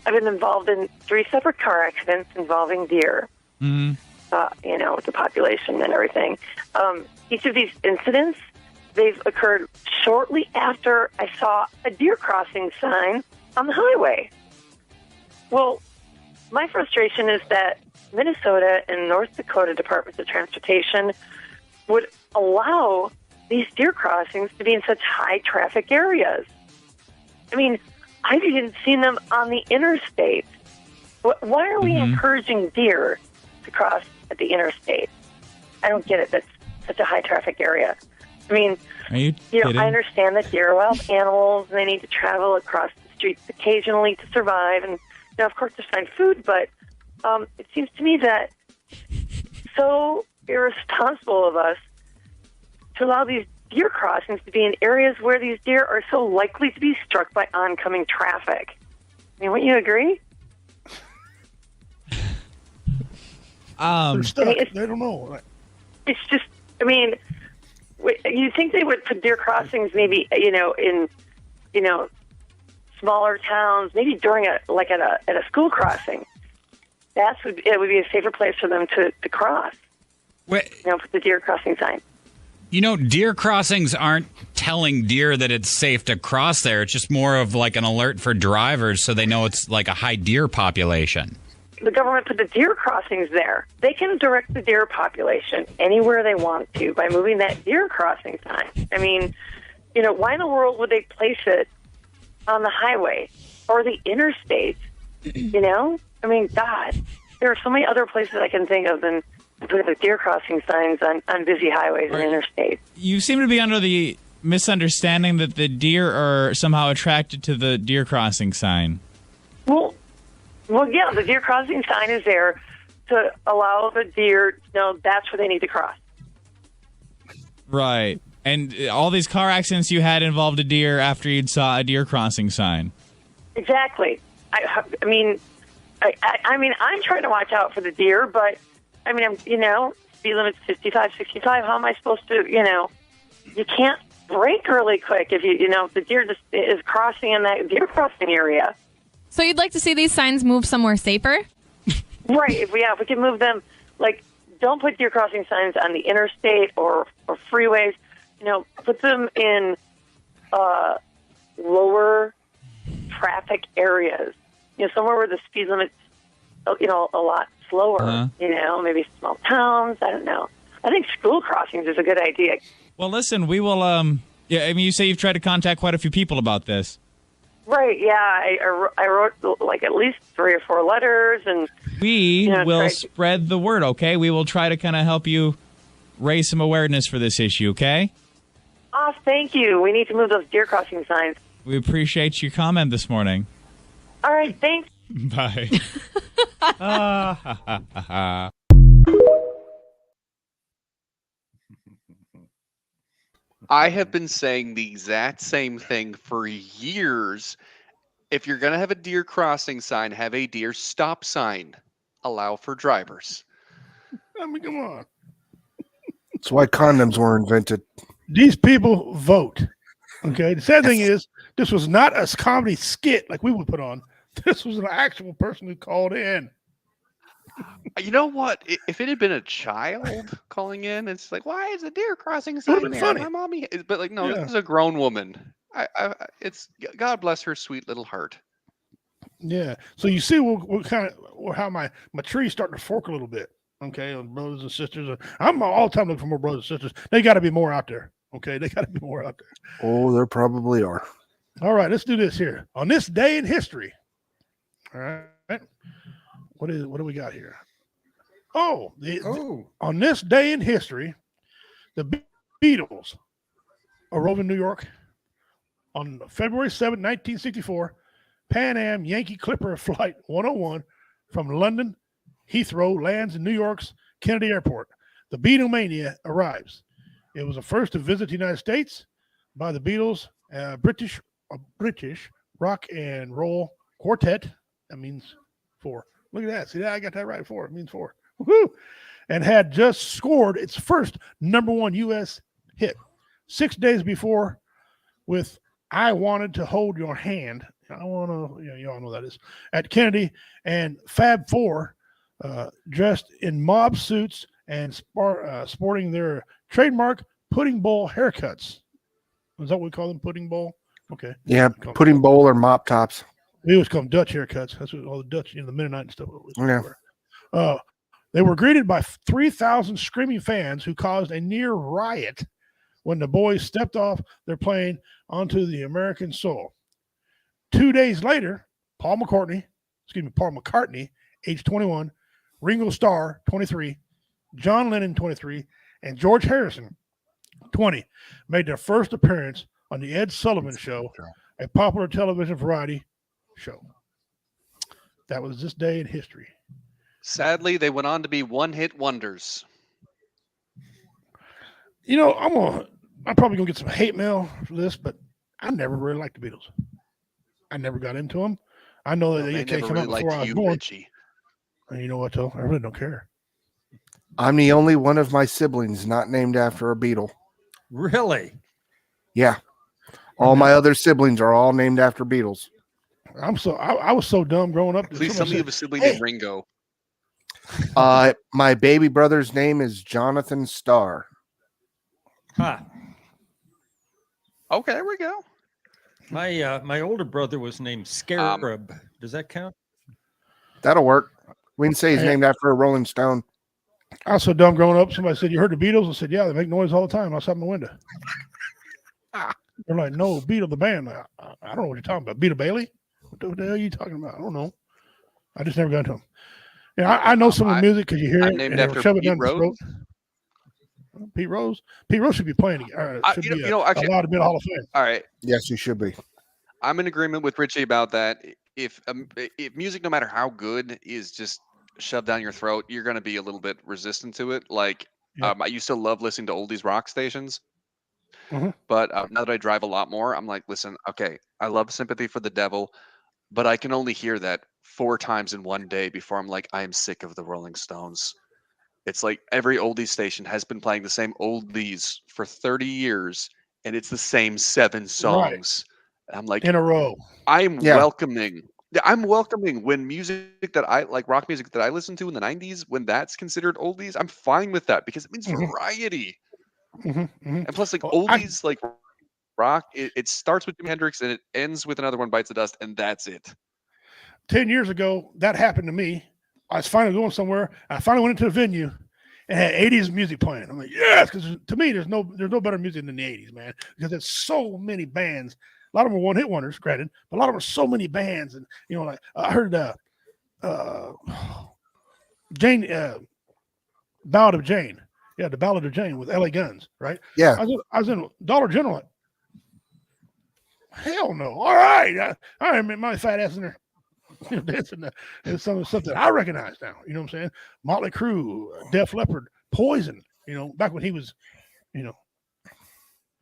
I've been involved in 3 separate car accidents involving deer. Mm-hmm. With the population and everything. Each of these incidents, they've occurred shortly after I saw a deer crossing sign on the highway. Well, my frustration is that Minnesota and North Dakota Departments of Transportation would allow these deer crossings to be in such high traffic areas. I mean, I've even seen them on the interstate. Why are we encouraging deer to cross at the interstate? I don't get it. That's such a high traffic area. I mean, I understand that deer are wild animals and they need to travel across the streets occasionally to survive. And, of course, to find food. But it seems to me that so irresponsible of us to allow these deer crossings to be in areas where these deer are so likely to be struck by oncoming traffic. I mean, wouldn't you agree? They're stuck. They don't know. It's just, I mean, you think they would put deer crossings maybe, in, smaller towns, maybe during at a school crossing. It would be a safer place for them to cross. Wait. Put the deer crossing sign. Deer crossings aren't telling deer that it's safe to cross there. It's just more of like an alert for drivers so they know it's like a high deer population. The government put the deer crossings there. They can direct the deer population anywhere they want to by moving that deer crossing sign. I mean, why in the world would they place it on the highway or the interstate? I mean, God, there are so many other places I can think of than putting the deer crossing signs on busy highways and interstates. You seem to be under the misunderstanding that the deer are somehow attracted to the deer crossing sign. Well, yeah, the deer crossing sign is there to allow the deer to know that's where they need to cross. Right. And all these car accidents you had involved a deer after you'd saw a deer crossing sign. Exactly. I mean, I'm trying to watch out for the deer, but I mean, speed limit's 55, 65. How am I supposed to, you can't brake really quick if if the deer just is crossing in that deer crossing area. So you'd like to see these signs move somewhere safer? Right. If we can move them, don't put deer crossing signs on the interstate or freeways. Put them in lower traffic areas. Somewhere where the speed limit's a lot slower. Maybe small towns. I don't know. I think school crossings is a good idea. Well, listen, we will. You say you've tried to contact quite a few people about this. Right, yeah. I wrote at least 3 or 4 letters, and we will spread the word. Okay, we will try to kind of help you raise some awareness for this issue. Okay. Oh, thank you. We need to move those deer crossing signs. We appreciate your comment this morning. All right, thanks. Bye. I have been saying the exact same thing for years. If you're going to have a deer crossing sign, have a deer stop sign. Allow for drivers. I mean, come on. That's why condoms were invented. These people vote. Okay. The sad thing is, this was not a comedy skit like we would put on. This was an actual person who called in. You know what? If it had been a child calling in, it's like, why is a deer crossing sign there? Funny. My mommy, but no, Yeah. this is a grown woman. It's God bless her sweet little heart. Yeah. So you see, what kind of how my tree's starting to fork a little bit. Okay, on brothers and sisters. I'm all the time looking for more brothers and sisters. They got to be more out there. Okay, they got to be more out there. Oh, there probably are. All right, let's do this here. On this day in history. All right. What do we got here? Oh, on this day in history, the Beatles arrived in New York on February 7, 1964, Pan Am Yankee Clipper Flight 101 from London Heathrow lands in New York's Kennedy Airport. The Beatlemania arrives. It was the first to visit the United States by the Beatles, British rock and roll quartet. That means 4. Look at that. See that? I got that right. 4. It means 4. Woo-hoo! And had just scored its first #1 U.S. hit 6 days before with I Wanted to Hold Your Hand. I want to, you all know that is, at Kennedy, and Fab Four, dressed in mob suits and sporting their trademark pudding bowl haircuts. Is that what we call them, pudding bowl? Okay. Yeah, pudding bowl or mop tops. We always call them Dutch haircuts. That's what all the Dutch, the Mennonite and stuff. Yeah. They were greeted by 3,000 screaming fans who caused a near riot when the boys stepped off their plane onto the American soil. 2 days later, Paul McCartney, age 21, Ringo Starr, 23, John Lennon, 23, and George Harrison, 20, made their first appearance on the Ed Sullivan Show, a popular television variety show. That was this day in history. Sadly, they went on to be one-hit wonders. I'm probably gonna get some hate mail for this, but I never really liked the Beatles. I never got into them. I know that they came never out really before I liked was you, born. Richie. And you know what, though? I really don't care. I'm the only one of my siblings not named after a Beatle. Really? Yeah. All my other siblings are all named after Beatles. I was so dumb growing up. Please tell me you have a sibling named Ringo. My baby brother's name is Jonathan Starr. Huh. Okay, there we go. My older brother was named Scarab. Does that count? That'll work. We can say he's named after a Rolling Stone. I was so dumb growing up. Somebody said, "You heard the Beatles?" I said, "Yeah, they make noise all the time outside my window." They're like, "No, Beatle the band." I don't know what you're talking about. Beatle Bailey? What the hell are you talking about? I don't know. I just never got into them. Yeah, I know some of the music because you hear I'm it named and they after shove it Pete down the throat. Rose. Pete Rose. Pete Rose should be playing. Actually, allowed to be in the Hall of Fame. All right. Yes, you should be. I'm in agreement with Richie about that. If music, no matter how good, is just shoved down your throat, you're going to be a little bit resistant to it. Like, I used to love listening to oldies rock stations. Mhm. But now that I drive a lot more, I'm like, listen, okay, I love Sympathy for the Devil, but I can only hear that 4 times in one day before I'm like, I am sick of the Rolling Stones. It's like every oldies station has been playing the same oldies for 30 years, and it's the same 7 songs. And I'm like, in a row. I'm welcoming when music that I like, rock music that I listened to in the 90s, when that's considered oldies, I'm fine with that because it means variety. And plus, like, oldies, like rock, it starts with Jimi Hendrix and it ends with Another One Bites the Dust, and that's it. 10 years ago, that happened to me. I was finally going somewhere. I finally went into a venue and had 80s music playing. I'm like, yes, because to me, there's no better music than the 80s, man. Because there's so many bands. A lot of them are one-hit wonders, granted, but a lot of them are so many bands. And like I heard Jane, Ballad of Jane. Yeah, the Ballad of Jane with L.A. Guns, right? Yeah. I was in Dollar General. Like, hell no. All right. I remember my fat ass in there. Dancing and some of the stuff that I recognize now. You know what I'm saying? Motley Crue, Def Leppard, Poison. Back when he was,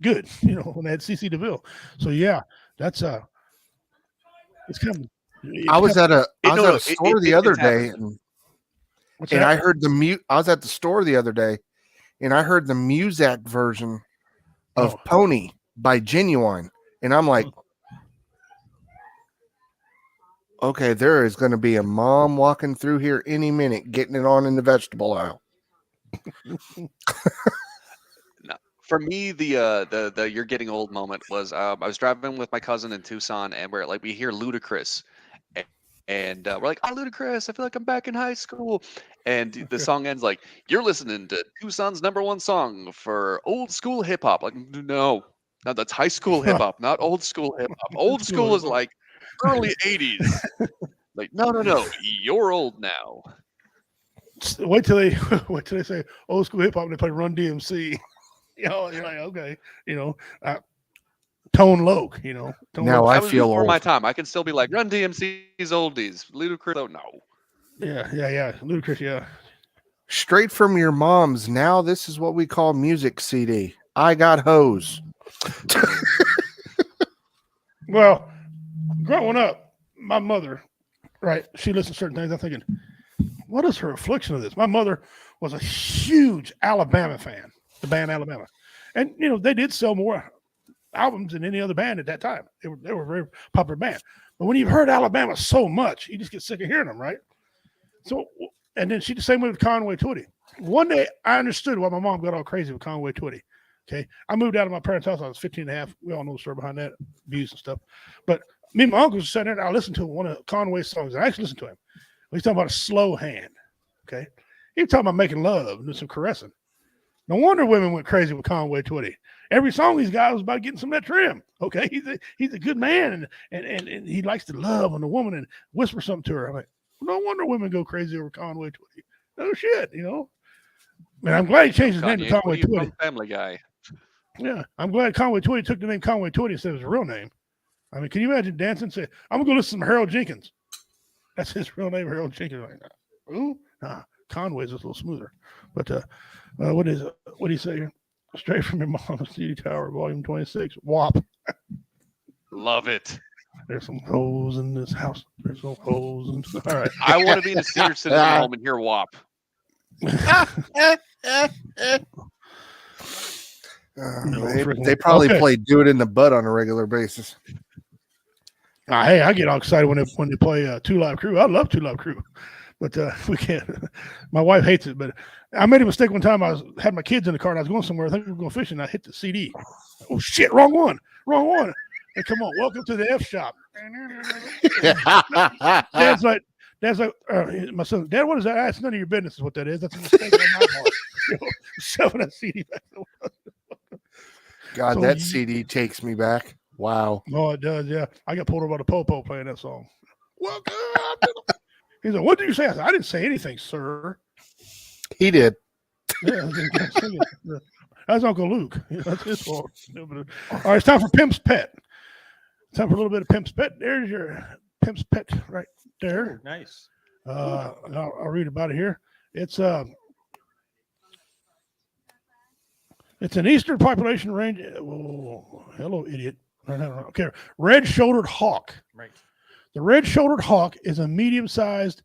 good. When they had CC DeVille. So yeah, that's it's kind of. I was at a store the other day, and I heard I was at the store the other day, and I heard the Muzak version of Pony by Genuine, and I'm like, okay, there is going to be a mom walking through here any minute, getting it on in the vegetable aisle. No, for me, the you're getting old moment was I was driving with my cousin in Tucson, and we hear Ludacris, and we're like, "Oh, Ludacris! I feel like I'm back in high school." And the song ends like, "You're listening to Tucson's #1 song for old school hip hop." Like, no, Now that's high school hip hop, not old school hip hop. Old school is like early 80s. Like, no, you're old now. Wait till they say old school hip hop and they play Run DMC. You're like, okay, Tone Loc, Tone Now Loc. I That was feel before old. my time. I can still be like, Run DMC's oldies. Ludacris, oh no. Yeah. Ludacris, yeah. Straight from your mom's. Now this is what we call music CD. I got hose. Well, growing up, my mother, right, she listened to certain things. I'm thinking, what is her affliction of this? My mother was a huge Alabama fan, the band Alabama. And, they did sell more albums than any other band at that time. They were a very popular band. But when you've heard Alabama so much, you just get sick of hearing them, right? So, and then she the same way with Conway Twitty. One day, I understood why my mom got all crazy with Conway Twitty. Okay, I moved out of my parents' house. I was 15 and a half. We all know the story behind that, abuse and stuff. But me and my uncle was sitting there, and I listened to one of Conway's songs, and I actually listened to him. He's talking about a slow hand. Okay, he was talking about making love and some caressing. No wonder women went crazy with Conway Twitty. Every song he's got was about getting some of that trim. Okay, he's a good man, and he likes to love on the woman and whisper something to her. I'm like, no wonder women go crazy over Conway Twitty. No shit, Man, I'm glad he changed his name to Conway Twitty. Family Guy. Yeah, I'm glad Conway Twitty took the name Conway Twitty instead of his real name. I mean, can you imagine dancing? Say, I'm gonna go listen to Harold Jenkins. That's his real name, Harold Jenkins. Like, ooh, Conway's just a little smoother. But what do you say here? Straight from your mom's CD Tower, Volume 26, WAP. Love it. There's some hoes in this house. There's some hoes. All right. I want to be in a senior citizen home and hear WAP. They probably play "Do It in the Butt" on a regular basis. Hey, I get all excited when they play Two Live Crew. I love Two Live Crew, but we can't. My wife hates it. But I made a mistake one time. Had my kids in the car and I was going somewhere. I think we were going fishing. And I hit the CD. Oh shit! Wrong one. Hey, come on! Welcome to the F shop. Dad's like, my son, Dad, what is that? It's none of your business. Is what that is. That's a mistake on my part. Shoving that CD back. God, So that you- CD takes me back. Wow. Oh, it does. Yeah, I got pulled over by the popo playing that song. Welcome. He's like, "What did you say?" I said, "I didn't say anything, sir." He did. Yeah, that's Uncle Luke. That's his fault. All right, it's time for Pimp's Pet. Time for a little bit of Pimp's Pet. There's your Pimp's Pet right there. Nice. I'll read about it here. It's an eastern population range. Oh, hello, idiot. Okay, red-shouldered hawk. Right. The red-shouldered hawk is a medium-sized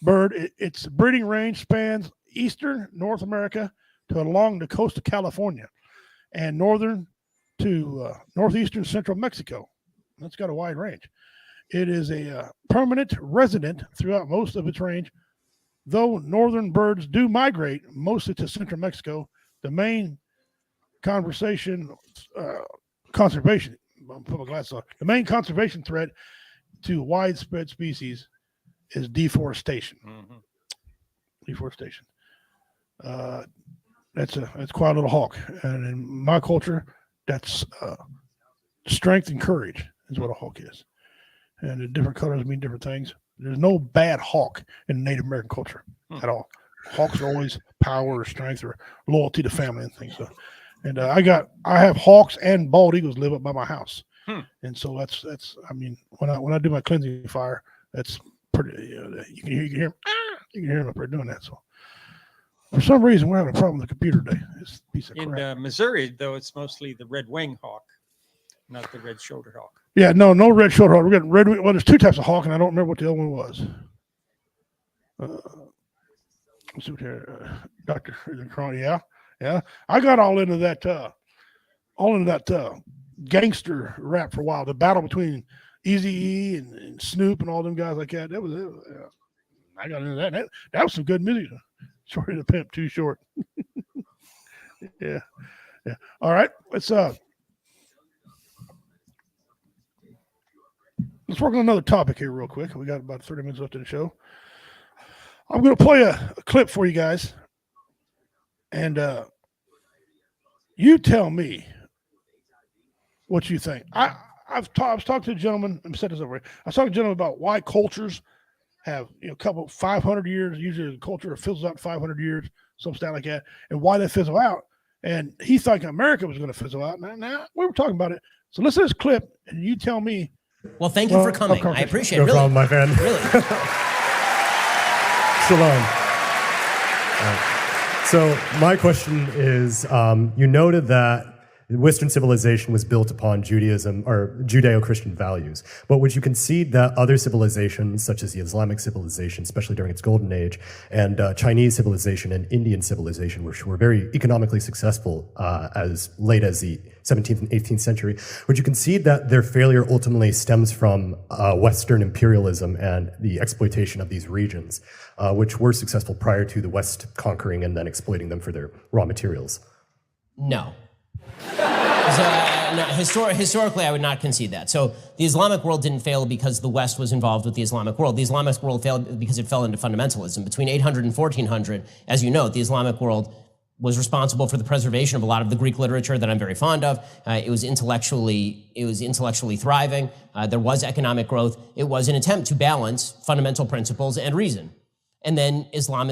bird. Its breeding range spans eastern North America to along the coast of California and northern to northeastern central Mexico. That's got a wide range. It is a permanent resident throughout most of its range, though northern birds do migrate mostly to central Mexico. The main conservation I'll put my glasses on. The main conservation threat to widespread species is deforestation. Mm-hmm. Deforestation. That's quite a little hawk, and in my culture, that's strength and courage is what a hawk is. And the different colors mean different things. There's no bad hawk in Native American culture at all. Hawks are always power or strength or loyalty to family and things. So, and I have hawks and bald eagles live up by my house, and so that's. I mean, when I do my cleansing fire, that's pretty. You can hear them up there doing that. So for some reason, we're having a problem with the computer today. This piece of crap. In Missouri, though, it's mostly the red wing hawk, not the red shoulder hawk. Yeah, no red shoulder hawk. We're getting red. Well, there's two types of hawk, and I don't remember what the other one was. Let's see what here, Dr. Yeah. I got all into that gangster rap for a while. The battle between Eazy-E and Snoop and all them guys like that. That was it. I got into that. That was some good music. Shorty the Pimp, Too Short. Yeah. All right, let's work on another topic here real quick. We got about 30 minutes left in the show. I'm going to play a clip for you guys, and you tell me what you think. I was talking to a gentleman. Let me set this over. I was talking to a gentleman about why cultures have a couple 500 years. Usually, the culture fizzles out 500 years, some stat like that, and why they fizzle out. And he thought America was going to fizzle out. Now we were talking about it. So listen to this clip, and you tell me. Well, thank you for coming. I appreciate it. No problem, my friend. Really. Shalom. So my question is, you noted that Western civilization was built upon Judaism or Judeo-Christian values, but would you concede that other civilizations, such as the Islamic civilization, especially during its golden age, and Chinese civilization and Indian civilization, which were very economically successful as late as the 17th and 18th century, would you concede that their failure ultimately stems from Western imperialism and the exploitation of these regions, which were successful prior to the West conquering and then exploiting them for their raw materials? No. Historically, I would not concede that. So the Islamic world didn't fail because the West was involved with the Islamic world. The Islamic world failed because it fell into fundamentalism. Between 800 and 1400, as you know, the Islamic world was responsible for the preservation of a lot of the Greek literature that I'm very fond of. It was intellectually thriving. There was economic growth. It was an attempt to balance fundamental principles and reason. And then Islam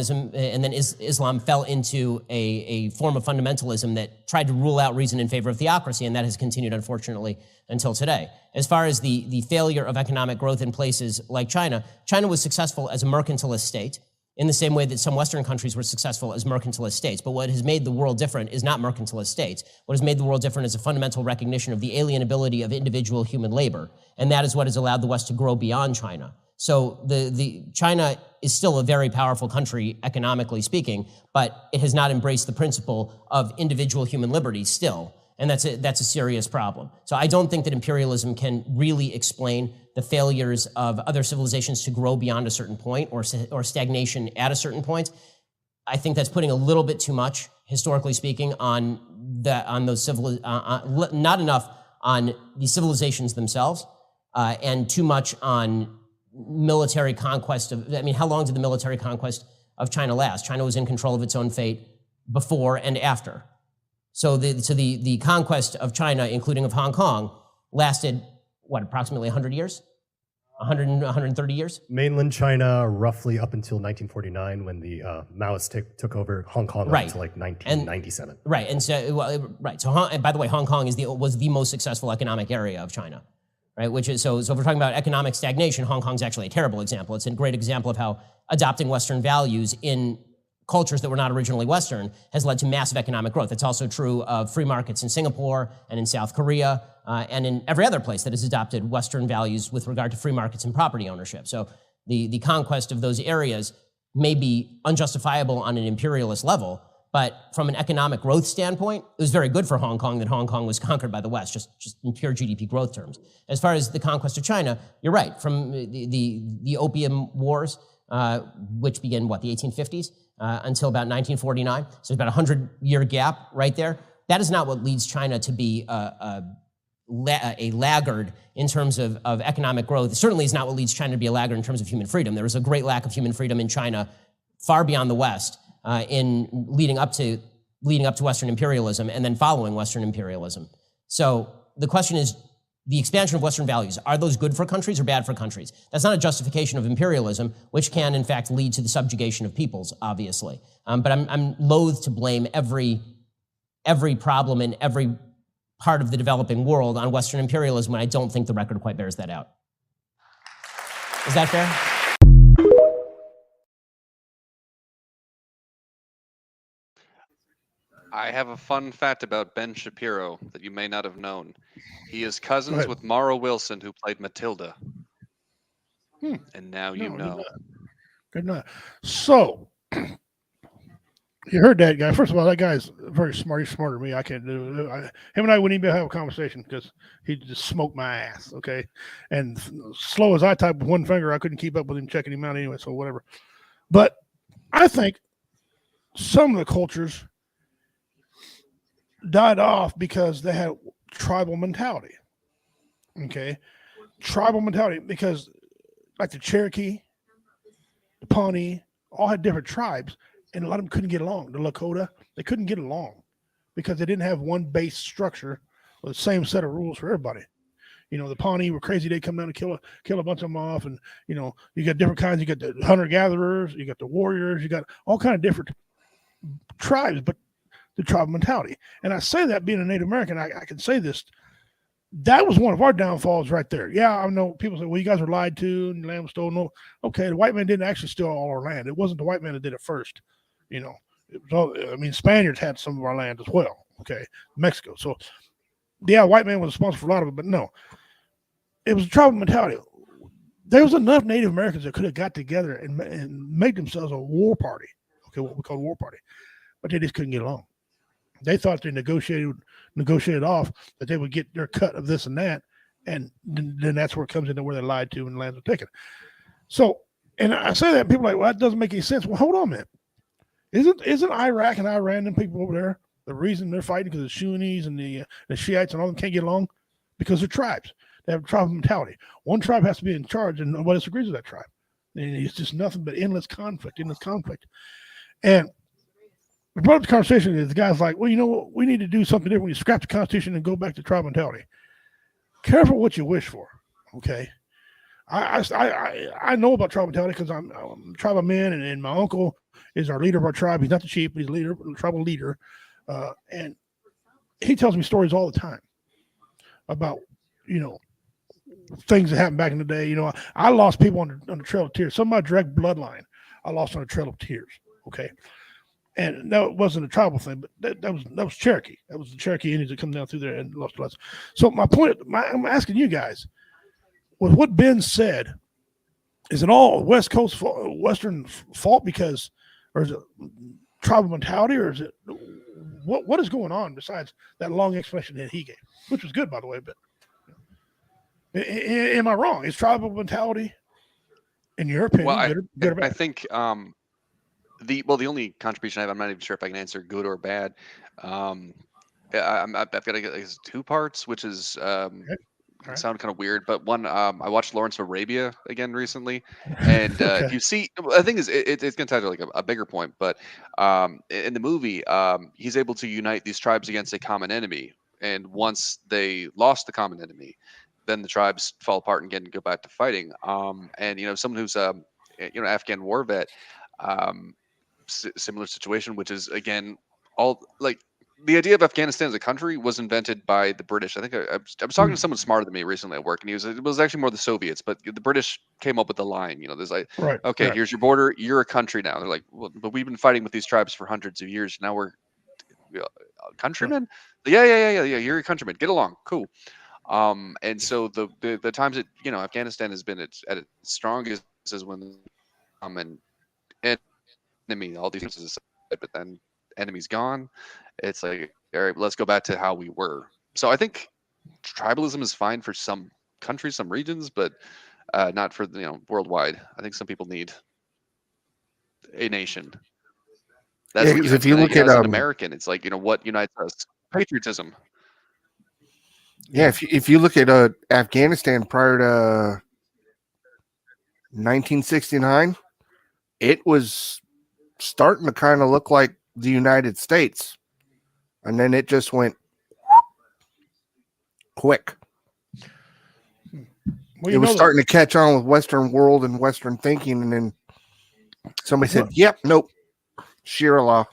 fell into a form of fundamentalism that tried to rule out reason in favor of theocracy, and that has continued, unfortunately, until today. As far as the failure of economic growth in places like China, China was successful as a mercantilist state in the same way that some Western countries were successful as mercantilist states. But what has made the world different is not mercantilist states. What has made the world different is a fundamental recognition of the alienability of individual human labor, and that is what has allowed the West to grow beyond China. So the China is still a very powerful country economically speaking, but it has not embraced the principle of individual human liberty still, and that's a serious problem. So I don't think that imperialism can really explain the failures of other civilizations to grow beyond a certain point or stagnation at a certain point. I think that's putting a little bit too much, historically speaking, not enough on the civilizations themselves, and too much on military conquest how long did the military conquest of China last? China was in control of its own fate before and after. So the conquest of China, including of Hong Kong, lasted, approximately 100 years? 130 years? Mainland China, roughly up until 1949, when the Maoists took over Hong Kong, right, to like 1997. And by the way, Hong Kong was the most successful economic area of China. Right, which is so if we're talking about economic stagnation, Hong Kong's actually a terrible example. It's a great example of how adopting Western values in cultures that were not originally Western has led to massive economic growth. It's also true of free markets in Singapore and in South Korea and in every other place that has adopted Western values with regard to free markets and property ownership. So the conquest of those areas may be unjustifiable on an imperialist level, but from an economic growth standpoint, it was very good for Hong Kong that Hong Kong was conquered by the West, just in pure GDP growth terms. As far as the conquest of China, you're right. From the Opium Wars, which began, the 1850s, until about 1949, so about a 100-year gap right there. That is not what leads China to be a laggard in terms of economic growth. It certainly is not what leads China to be a laggard in terms of human freedom. There was a great lack of human freedom in China far beyond the West, in leading up to Western imperialism and then following Western imperialism. So the question is, the expansion of Western values, are those good for countries or bad for countries? That's not a justification of imperialism, which can in fact lead to the subjugation of peoples, obviously. But I'm loath to blame every problem in every part of the developing world on Western imperialism when I don't think the record quite bears that out. Is that fair? I have a fun fact about Ben Shapiro that you may not have known. He is cousins with Mara Wilson, who played Matilda. And now you know. Good night. So, you heard that guy. First of all, that guy's very smart. He's smarter than me. I can't do it. Him and I wouldn't even have a conversation because he just smoked my ass, okay? And slow as I type with one finger, I couldn't keep up with him checking him out anyway, so whatever. But I think some of the cultures died off because they had tribal mentality. Okay. Tribal mentality, because like the Cherokee, the Pawnee, all had different tribes, and a lot of them couldn't get along. The Lakota, they couldn't get along because they didn't have one base structure the same set of rules for everybody. You know, the Pawnee were crazy. They come down and kill a bunch of them off. And, you know, you got different kinds. You got the hunter-gatherers. You got the warriors. You got all kind of different tribes, but the tribal mentality. And I say that being a Native American, I can say this. That was one of our downfalls right there. Yeah, I know people say, well, you guys were lied to and land was stolen. No, okay, the white man didn't actually steal all our land. It wasn't the white man that did it first. You know, it was all, I mean, Spaniards had some of our land as well. Okay, Mexico. So, yeah, white man was responsible for a lot of it, but no. It was a tribal mentality. There was enough Native Americans that could have got together and made themselves a war party. Okay, what we call a war party. But they just couldn't get along. They thought they negotiated off that they would get their cut of this and that, and then that's where it comes into where they lied to and lands were taken. So, and I say that, and people are like, well, that doesn't make any sense. Well, hold on a minute. Isn't Iraq and Iran and people over there the reason they're fighting because the Sunnis and the Shiites and all them can't get along? Because they're tribes. They have a tribal mentality. One tribe has to be in charge, and nobody else agrees with that tribe. And it's just nothing but endless conflict. And we brought up the conversation, and the guy's like, well, you know what? We need to do something different. We scrap the Constitution and go back to tribal mentality. Careful what you wish for, okay? I know about tribal mentality because I'm a tribal man, and my uncle is our leader of our tribe. He's not the chief, but he's a tribal leader. And he tells me stories all the time about, you know, things that happened back in the day. You know, I lost people on the Trail of Tears. Some of my direct bloodline I lost on the Trail of Tears, okay? And no, it wasn't a tribal thing, but that was Cherokee. That was the Cherokee Indians that come down through there and lost lives. So my point, I'm asking you guys, with what Ben said, is it all West Coast Western fault because, or is it tribal mentality, or is it what is going on besides that long explanation that he gave, which was good, by the way, but am I wrong? Is tribal mentality, in your opinion, Well, good or bad? I think the only contribution I have, I'm not even sure if I can answer good or bad. I've got two parts, which is can sound kind of weird, but one, I watched Lawrence of Arabia again recently, and if you see, the thing is, it's going to touch like a bigger point, but in the movie, he's able to unite these tribes against a common enemy, and once they lost the common enemy, then the tribes fall apart and go back to fighting. And you know, someone who's Afghan war vet, similar situation, which is again all like the idea of Afghanistan as a country was invented by the British. I think I was talking to someone smarter than me recently at work, and it was actually more the Soviets, but the British came up with the line. You know, there's like, okay, here's your border, you're a country now. They're like, well, but we've been fighting with these tribes for hundreds of years. Now we're countrymen. Yeah, you're a countryman. Get along, cool. And so the times that Afghanistan has been at its strongest is when and enemy, all these things, but then enemy's gone. It's like, all right, let's go back to how we were. So I think tribalism is fine for some countries, some regions, but not for worldwide. I think some people need a nation. That's what if you look at an American, it's like what unites us: patriotism. Yeah, if you look at Afghanistan prior to 1969, it was starting to kind of look like the United States, and then it just went quick. Well, it was starting to catch on with Western world and Western thinking, and then somebody said, "Yep, nope, Shira law."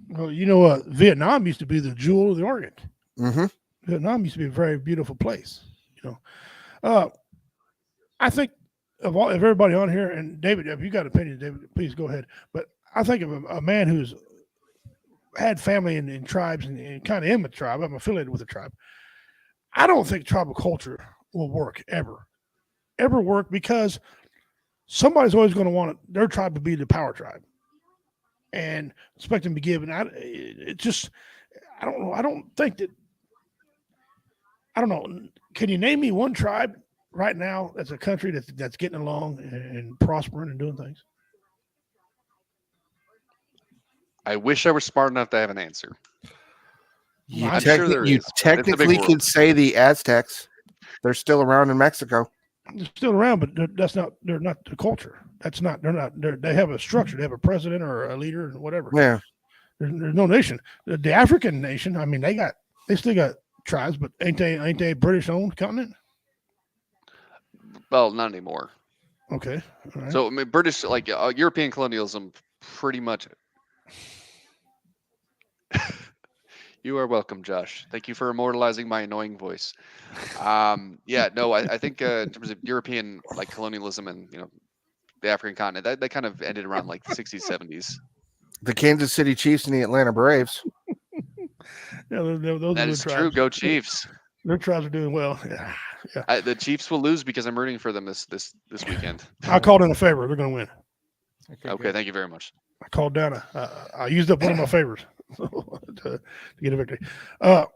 Well, Vietnam used to be the jewel of the Orient. Mm-hmm. Vietnam used to be a very beautiful place. I think of everybody on here, and David, if you got opinions, David, please go ahead. But I think of a man who's had family in tribes and kind of in the tribe. I'm affiliated with a tribe. I don't think tribal culture will work ever work, because somebody's always going to want their tribe to be the power tribe and expect them to be given. I don't know. I don't think that. I don't know. Can you name me one tribe right now that's a country that's getting along and prospering and doing things? I wish I were smart enough to have an answer. You technically could say the Aztecs. They're still around in Mexico. They're still around, but they're not the culture. They have a structure. They have a president or a leader or whatever. Yeah. There's no nation. The African nation, I mean, they still got tribes, but ain't they a British owned continent? Well, not anymore. Okay. All right. So I mean, British, like European colonialism, pretty much. You are welcome, Josh. Thank you for immortalizing my annoying voice. Yeah, no, I think in terms of European like colonialism and the African continent, that kind of ended around like the 60s, 70s. The Kansas City Chiefs and the Atlanta Braves. Yeah, those That are is good true. tribes. Go Chiefs. Their tribes are doing well. Yeah. The Chiefs will lose because I'm rooting for them this weekend. I called in a favor. They're going to win. Okay, thank you very much. I called down I used up one of my favors to get a victory. But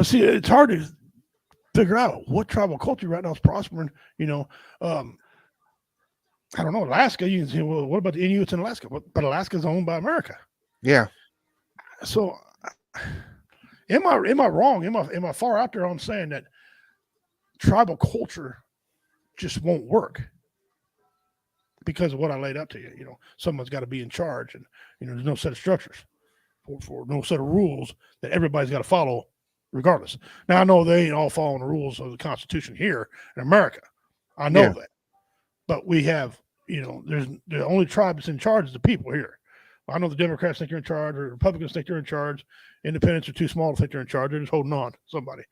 see, it's hard to figure out what tribal culture right now is prospering. I don't know. Alaska, you can say, well, what about the Inuits in Alaska? But Alaska's owned by America. Yeah. So am I wrong? Am I far out there on saying that tribal culture just won't work because of what I laid out to you? Someone's got to be in charge, and there's no set of structures for no set of rules that everybody's got to follow regardless. Now I know they ain't all following the rules of the Constitution here in America. I know that. But we have, there's the only tribe that's in charge is the people here. I know the Democrats think they're in charge, or Republicans think they're in charge. Independents are too small to think they're in charge. They're just holding on to somebody.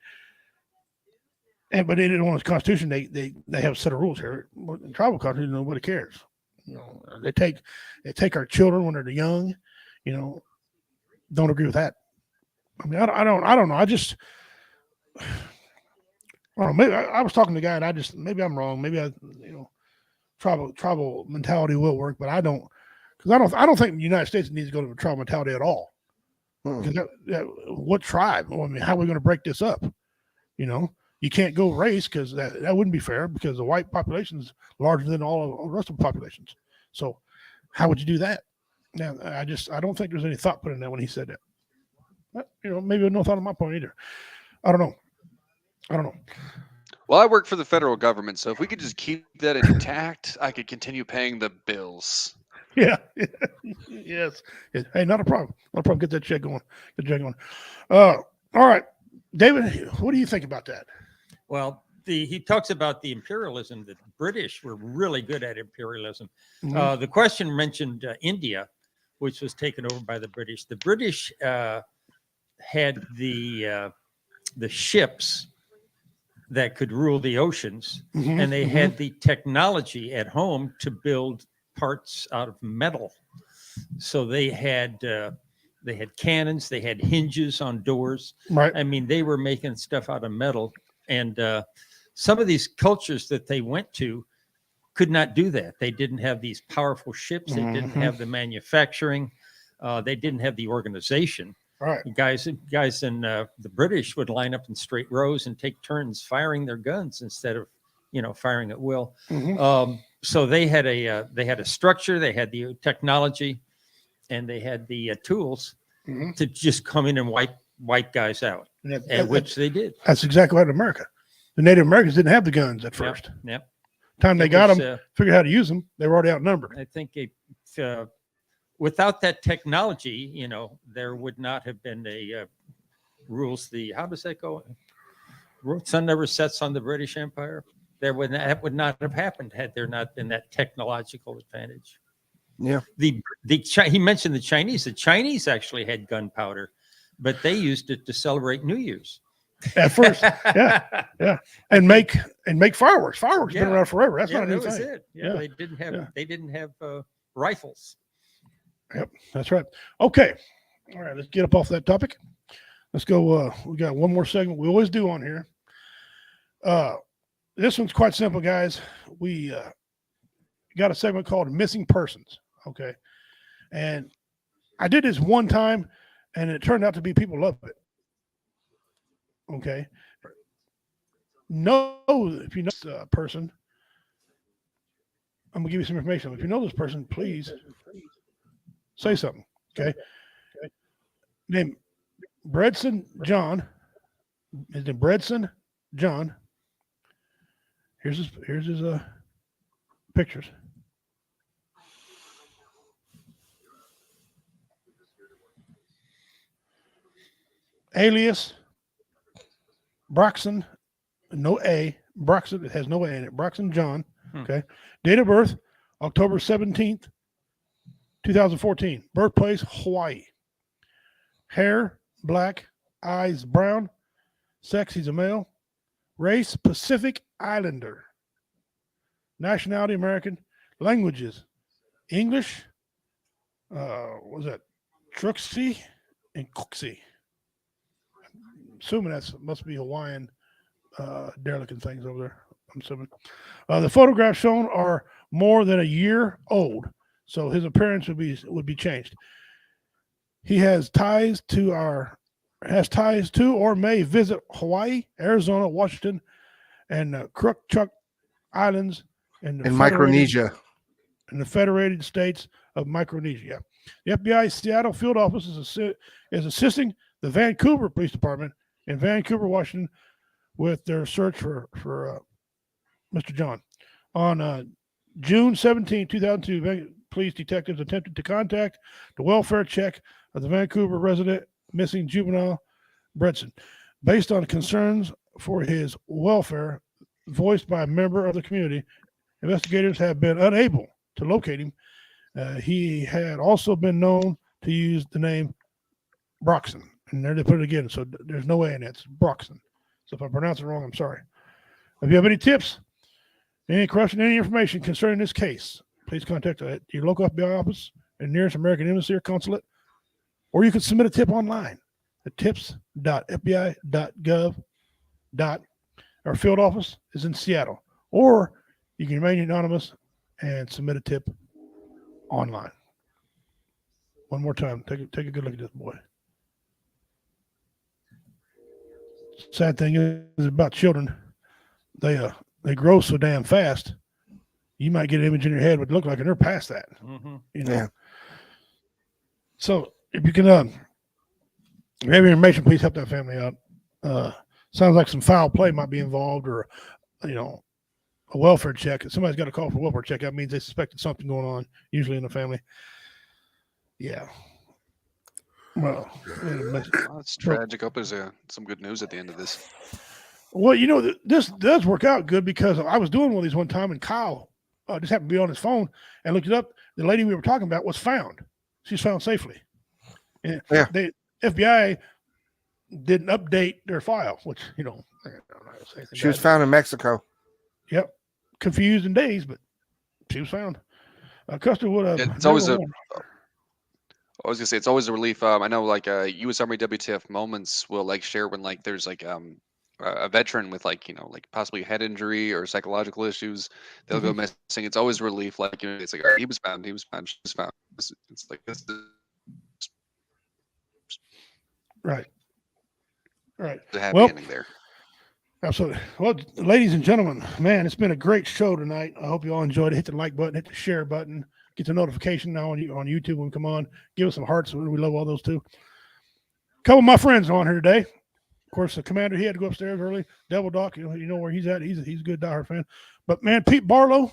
But in the Constitution, they have a set of rules here. In tribal countries, nobody cares. They take our children when they're young. Don't agree with that. I mean, I don't know. I just, I don't know. Maybe I was talking to the guy, and maybe I'm wrong. Maybe tribal mentality will work, but I don't, because I don't think the United States needs to go to a tribal mentality at all. Because what tribe? Well, I mean, how are we going to break this up? You can't go race because that wouldn't be fair, because the white population is larger than all the rest of the populations. So how would you do that? Now, I don't think there's any thought put in that when he said that. But, maybe no thought on my point either. I don't know. Well, I work for the federal government, so if we could just keep that intact, I could continue paying the bills. Yeah. Yes. Hey, not a problem. No problem. Get that check going. All right, David, what do you think about that? Well, he talks about the imperialism, that the British were really good at imperialism. Mhm. The question mentioned India, which was taken over by the British. The British had the ships that could rule the oceans, Mhm, and they had the technology at home to build parts out of metal. So they had cannons, they had hinges on doors. Right. I mean, they were making stuff out of metal, and some of these cultures that they went to could not do that. They didn't have these powerful ships. They didn't Mhm. have the manufacturing. They didn't have the organization. Right. Guys in the British would line up in straight rows and take turns firing their guns instead of firing at will. Mhm. So they had a structure, they had the technology, and they had the tools Mhm. to just come in and wipe guys out, which they did. That's exactly right in America. The Native Americans didn't have the guns at first. Yep. Time they It got was, them, figured out how to use them, they were already outnumbered. I think without that technology, there would not have been rules. How does that go? Sun never sets on the British Empire. That would not have happened had there not been that technological advantage. Yeah. He mentioned the Chinese. The Chinese actually had gunpowder, but they used it to celebrate New Year's. At first, yeah, and make fireworks. Fireworks have been around forever. That's not a new that was thing. it. Yeah, they didn't have rifles. Yep, that's right. Okay, all right. Let's get up off that topic. Let's go. We got one more segment. We always do on here. This one's quite simple, guys. We got a segment called Missing Persons. Okay, and I did this one time, and it turned out to be people love it. Okay. If you know this person, I'm gonna give you some information. If you know this person, please say something. Okay. Name Bredson John. His name Bredson John. Here's his pictures. Alias Broxton, no A. Broxton, it has no A in it. Broxton John. Okay. Date of birth, October 17th, 2014. Birthplace, Hawaii. Hair, black. Eyes, brown. Sex, he's a male. Race, Pacific Islander. Nationality, American. Languages, English. What was that? Truxie and Cooksey. Assuming that must be Hawaiian derelict things over there. I'm assuming. The photographs shown are more than a year old, so his appearance would be changed. He has ties to or may visit Hawaii, Arizona, Washington, and Crookchuck Islands and Micronesia. In the Federated States of Micronesia. The FBI Seattle field office is assisting the Vancouver Police Department in Vancouver, Washington, with their search for Mr. John. On June 17, 2002, police detectives attempted to contact the welfare check of the Vancouver resident missing juvenile Bredson. Based on concerns for his welfare voiced by a member of the community, investigators have been unable to locate him. He had also been known to use the name Broxton. And there they put it again. So there's no A in it. It's Broxton. So if I pronounce it wrong, I'm sorry. If you have any tips, any question, any information concerning this case, please contact your local FBI office and nearest American Embassy or consulate, or you can submit a tip online at tips.fbi.gov. Our field office is in Seattle, or you can remain anonymous and submit a tip online. One more time. Take a good look at this boy. Sad thing is about children, they grow so damn fast. You might get an image in your head would look like, and they're past that. Mm-hmm. You know. Yeah. So if you can, if you have any information, please help that family out. Sounds like some foul play might be involved, or a welfare check. If somebody's got a call for a welfare check, that means they suspected something going on, usually in the family. Yeah. Well, it's tragic. Hope there's some good news at the end of this. Well, this does work out good, because I was doing one of these one time, and Kyle just happened to be on his phone and looked it up. The lady we were talking about was found. She's found safely. And the FBI didn't update their file, which, I don't know how to say anything. She was found in Mexico. Yep. Confused in days, but she was found. Custer would have. It's always I was gonna say it's always a relief. I know U.S. Army WTF moments will share when there's a veteran with possibly head injury or psychological issues. They'll go missing. It's always a relief. It's like, he was found. She was found. It's like this. Right. The happy ending there. Absolutely. Well, ladies and gentlemen, man, it's been a great show tonight. I hope you all enjoyed it. Hit the like button, hit the share button, get the notification now on YouTube when we come on. Give us some hearts. We love all those too. A couple of my friends are on here today. Of course, the commander, he had to go upstairs early. Devil Doc, you know where he's at. He's a good diehard fan. But man, Pete Barlow,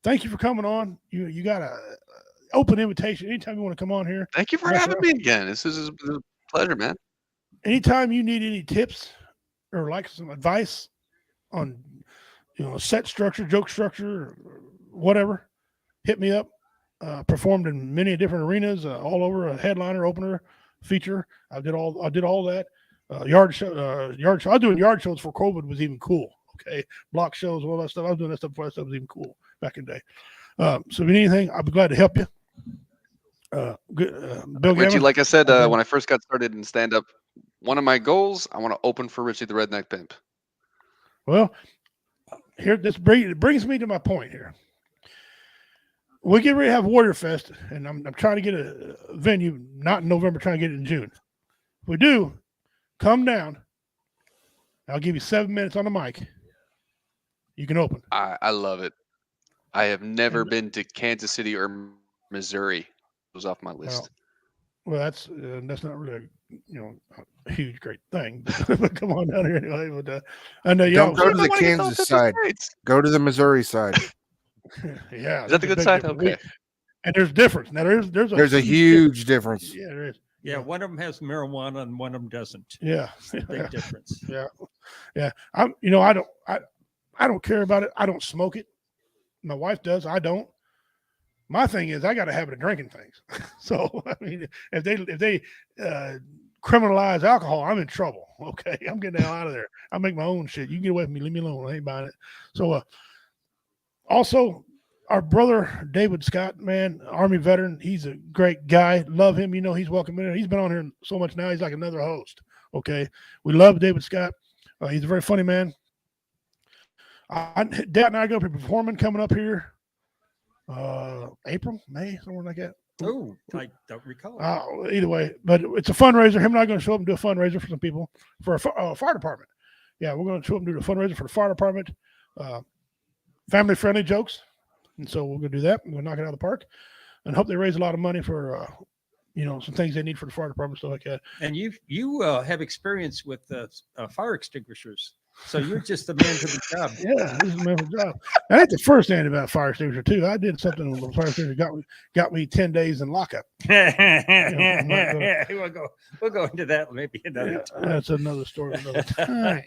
thank you for coming on. You got a open invitation anytime you want to come on here. Thank you for having me again. This is a pleasure, man. Anytime you need any tips or some advice on set structure, joke structure, or whatever, hit me up. Performed in many different arenas, all over, a headliner, opener, feature. I did all that. Yard show. I was doing yard shows before COVID was even cool. Okay, block shows, all that stuff. I was doing that stuff before that stuff was even cool back in the day. So if you need anything, I'll be glad to help you. Bill Richie, Gammon? like I said when I first got started in stand up, one of my goals, I want to open for Richie the Redneck Pimp. Well, here it brings me to my point here. We get ready to have Warrior Fest, and I'm trying to get a venue, not in November, trying to get it in June. If we do, come down. I'll give you 7 minutes on the mic. You can open. I love it. I have never been to Kansas City or Missouri. It was off my list. Well, that's not really a huge great thing. But come on down here anyway. But I know y'all don't go to the Kansas side. Go to the Missouri side. Yeah, is that the good side? Okay. And there's difference. Now there's a huge difference. Yeah, there is. Yeah, one of them has marijuana and one of them doesn't. Yeah, It's a big difference. Yeah. I don't care about it. I don't smoke it. My wife does. I don't. My thing is, I got a habit of drinking things. So I mean, if they criminalize alcohol, I'm in trouble. Okay, I'm getting the hell out of there. I make my own shit. You can get away from me. Leave me alone. I ain't buying it. So also, our brother David Scott, man, Army veteran. He's a great guy. Love him. He's welcome in. He's been on here so much now. He's like another host. Okay, we love David Scott. He's a very funny man. Dad and I go to performing coming up here. April, May, somewhere like that. Oh, I don't recall. Either way, but it's a fundraiser. Him and I are going to show up and do a fundraiser for some people for a fire department. Yeah, we're going to show up and do a fundraiser for the fire department. Family friendly jokes, and so we're going to do that. We're going to knock it out of the park, and hope they raise a lot of money for some things they need for the fire department, stuff like that. And you have experience with fire extinguishers. So you're just the man for the job. Yeah, this is the man for the job. And that's the first thing about fire extinguisher too. I did something with the fire extinguisher got me 10 days in lockup. We'll go into that maybe another time. That's another story another time.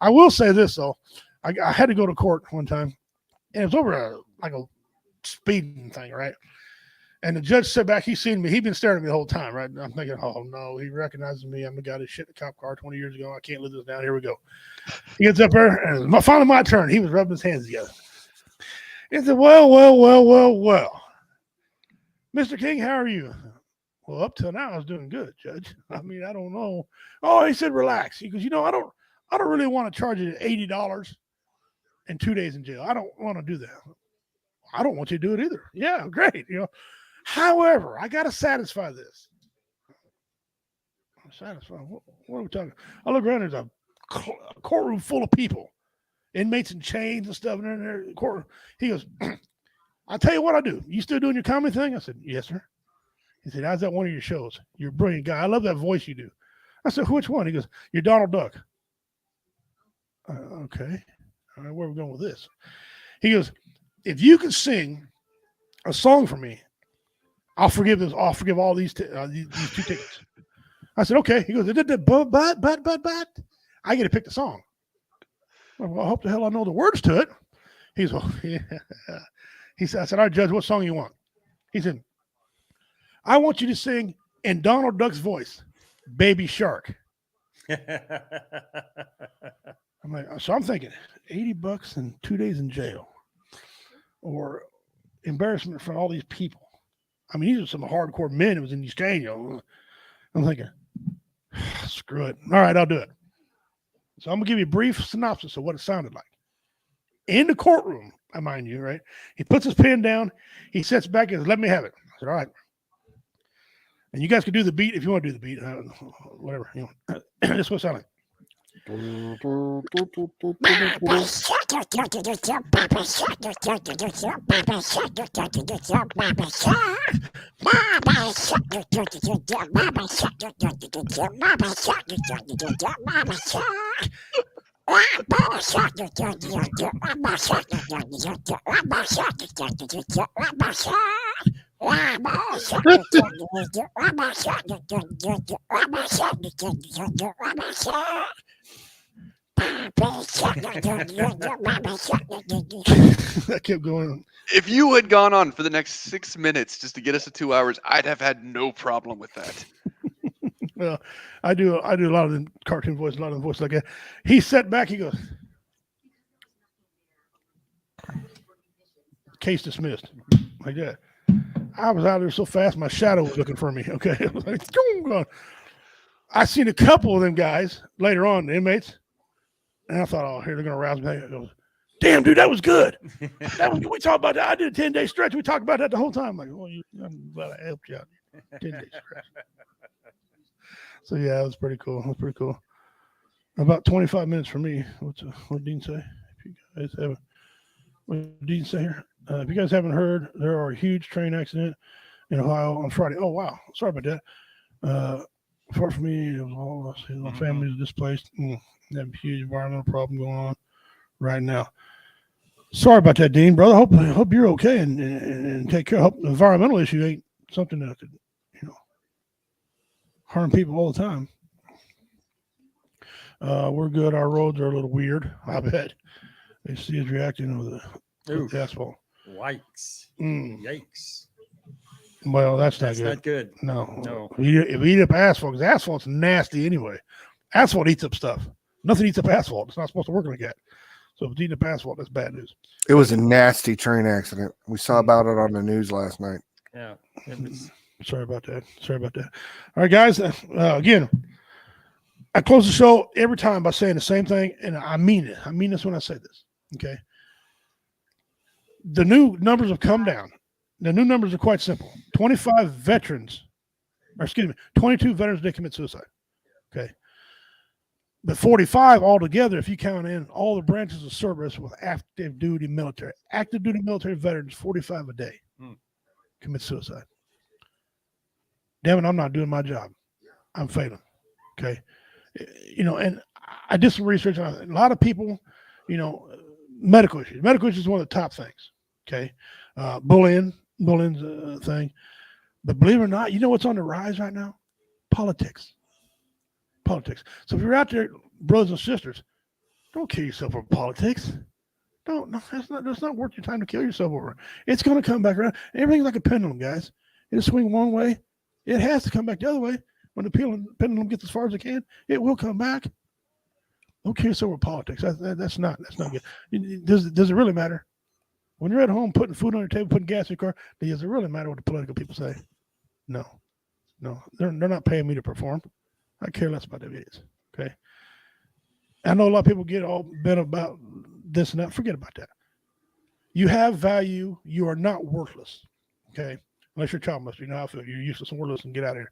I will say this though. I had to go to court one time, and it was over a speeding thing, right? And the judge sat back. He's seen me. He'd been staring at me the whole time, right? And I'm thinking, oh, no, he recognizes me. I'm the guy that shit in a cop car 20 years ago. I can't live this down. Here we go. He gets up there, and it's finally my turn. He was rubbing his hands together. He said, well. Mr. King, how are you? Well, up till now, I was doing good, Judge. I mean, I don't know. Oh, he said, relax. He goes, I don't really want to charge you $80 and 2 days in jail. I don't want to do that. I don't want you to do it either. Yeah, great. However, I got to satisfy this. Satisfy? What are we talking? I look around, there's a courtroom full of people, inmates in chains and stuff in there. Courtroom. He goes, I'll tell you what I do. You still doing your comedy thing? I said, yes, sir. He said, how's that one of your shows? You're a brilliant guy. I love that voice you do. I said, which one? He goes, you're Donald Duck. Okay. All right, where are we going with this? He goes, if you can sing a song for me, I'll forgive this. I'll forgive all these 2 tickets. I said, okay. He goes, but. I get to pick the song. Well, I hope the hell I know the words to it. He said, yeah. I said, all right, Judge, what song you want? He said, I want you to sing in Donald Duck's voice, Baby Shark. So I'm thinking $80 and 2 days in jail, or embarrassment for all these people. I mean, these are some hardcore men who was in East Kenya. I'm thinking, screw it. All right, I'll do it. So I'm going to give you a brief synopsis of what it sounded like. In the courtroom, I mind you, right? He puts his pen down. He sits back and says, let me have it. I said, all right. And you guys can do the beat if you want to do the beat. Whatever. This is what it sounded like. I kept going. If you had gone on for the next 6 minutes just to get us to 2 hours, I'd have had no problem with that. Well, I do a lot of the cartoon voice, a lot of the voice like that. He sat back, he goes, case dismissed. Like that. I was out there so fast, my shadow was looking for me. Okay. I was like, I seen a couple of them guys later on, the inmates, and I thought, oh, here they're gonna rouse me. I goes, damn, dude, that was good. We talked about that. I did a 10-day stretch. We talked about that the whole time. I'm like, I'm glad I helped you out. 10-day stretch. So yeah, it was pretty cool. It was pretty cool. About 25 minutes for me. What did Dean say? If you guys haven't, what did Dean say here? If you guys haven't heard, there are a huge train accident in Ohio on Friday. Oh wow, sorry about that. Far from me, it was all my family is displaced. They have a huge environmental problem going on right now. Sorry about that, Dean, brother. Hope you're okay and take care. Hope the environmental issue ain't something that could, harm people all the time. We're good. Our roads are a little weird. I bet. They see us reacting with the asphalt. Yikes. Yikes. Well, that's not good. No. If we eat up asphalt, because asphalt's nasty anyway. Asphalt eats up stuff. Nothing eats up asphalt. It's not supposed to work like that. So if it's eating up asphalt, that's bad news. It was a nasty train accident. We saw about it on the news last night. Yeah. Sorry about that. All right, guys. Again, I close the show every time by saying the same thing, and I mean it. I mean this when I say this. Okay. The new numbers have come down. The new numbers are quite simple. 22 veterans did commit suicide. Okay. But 45 altogether, if you count in all the branches of service with active duty military veterans, 45 a day commit suicide. Damn it, I'm not doing my job. I'm failing. Okay. And I did some research on it. A lot of people, medical issues. Medical issues is one of the top things. Okay. Bullying's a thing. But believe it or not, you know what's on the rise right now? Politics. So if you're out there, brothers and sisters, don't kill yourself over politics. No, that's not worth your time to kill yourself over. It's going to come back around. Everything's like a pendulum, guys. It'll swing one way. It has to come back the other way. When the pendulum gets as far as it can, it will come back. Don't kill yourself over politics. That's not good. Does it really matter? When you're at home putting food on your table, putting gas in your car, does it really matter what the political people say? No. They're not paying me to perform. I care less about them idiots. Okay. I know a lot of people get all bent about this and that. Forget about that. You have value. You are not worthless. Okay. Unless you're a child molester. You know how I feel. You're useless and worthless and get out of here.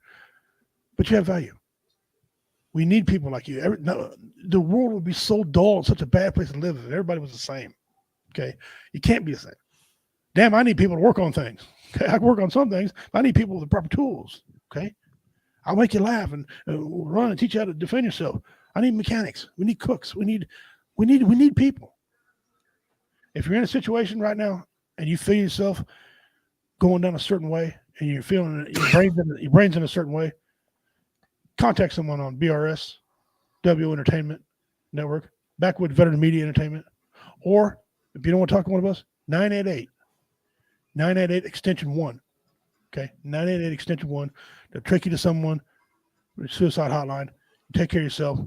But you have value. We need people like you. The world would be so dull and such a bad place to live if everybody was the same. Okay. You can't be the same. Damn, I need people to work on things. Okay. I can work on some things, but I need people with the proper tools. Okay. I'll make you laugh and run and teach you how to defend yourself. I need mechanics. We need cooks. We need people. If you're in a situation right now and you feel yourself going down a certain way and you're feeling your brain's in a certain way, contact someone on BRS, W Entertainment Network, Backwood Veteran Media Entertainment, or if you don't want to talk to one of us, 988 extension 1. Okay, 988 extension 1. They'll trick you to someone, suicide hotline. Take care of yourself.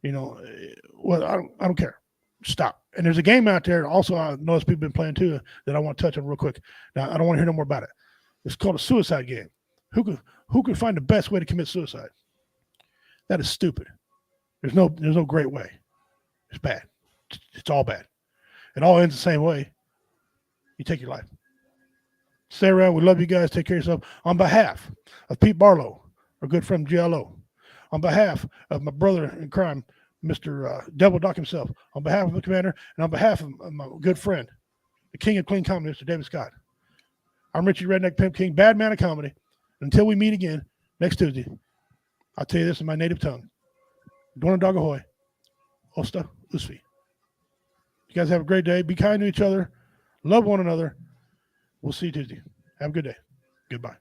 Well, I don't care. Stop. And there's a game out there also I noticed people been playing too that I want to touch on real quick. Now I don't want to hear no more about it. It's called a suicide game. Who can find the best way to commit suicide? That is stupid. There's no great way. It's bad. It's all bad. It all ends the same way. You take your life. Stay around. We love you guys. Take care of yourself. On behalf of Pete Barlow, our good friend GLO, on behalf of my brother in crime, Mr. Devil Doc himself, on behalf of the commander, and on behalf of my good friend, the king of clean comedy, Mr. David Scott, I'm Richie Redneck Pimp King, bad man of comedy. Until we meet again next Tuesday, I'll tell you this in my native tongue. Dona Dagahoy, Osta Usvi. You guys have a great day. Be kind to each other. Love one another. We'll see you Tuesday. Have a good day. Goodbye.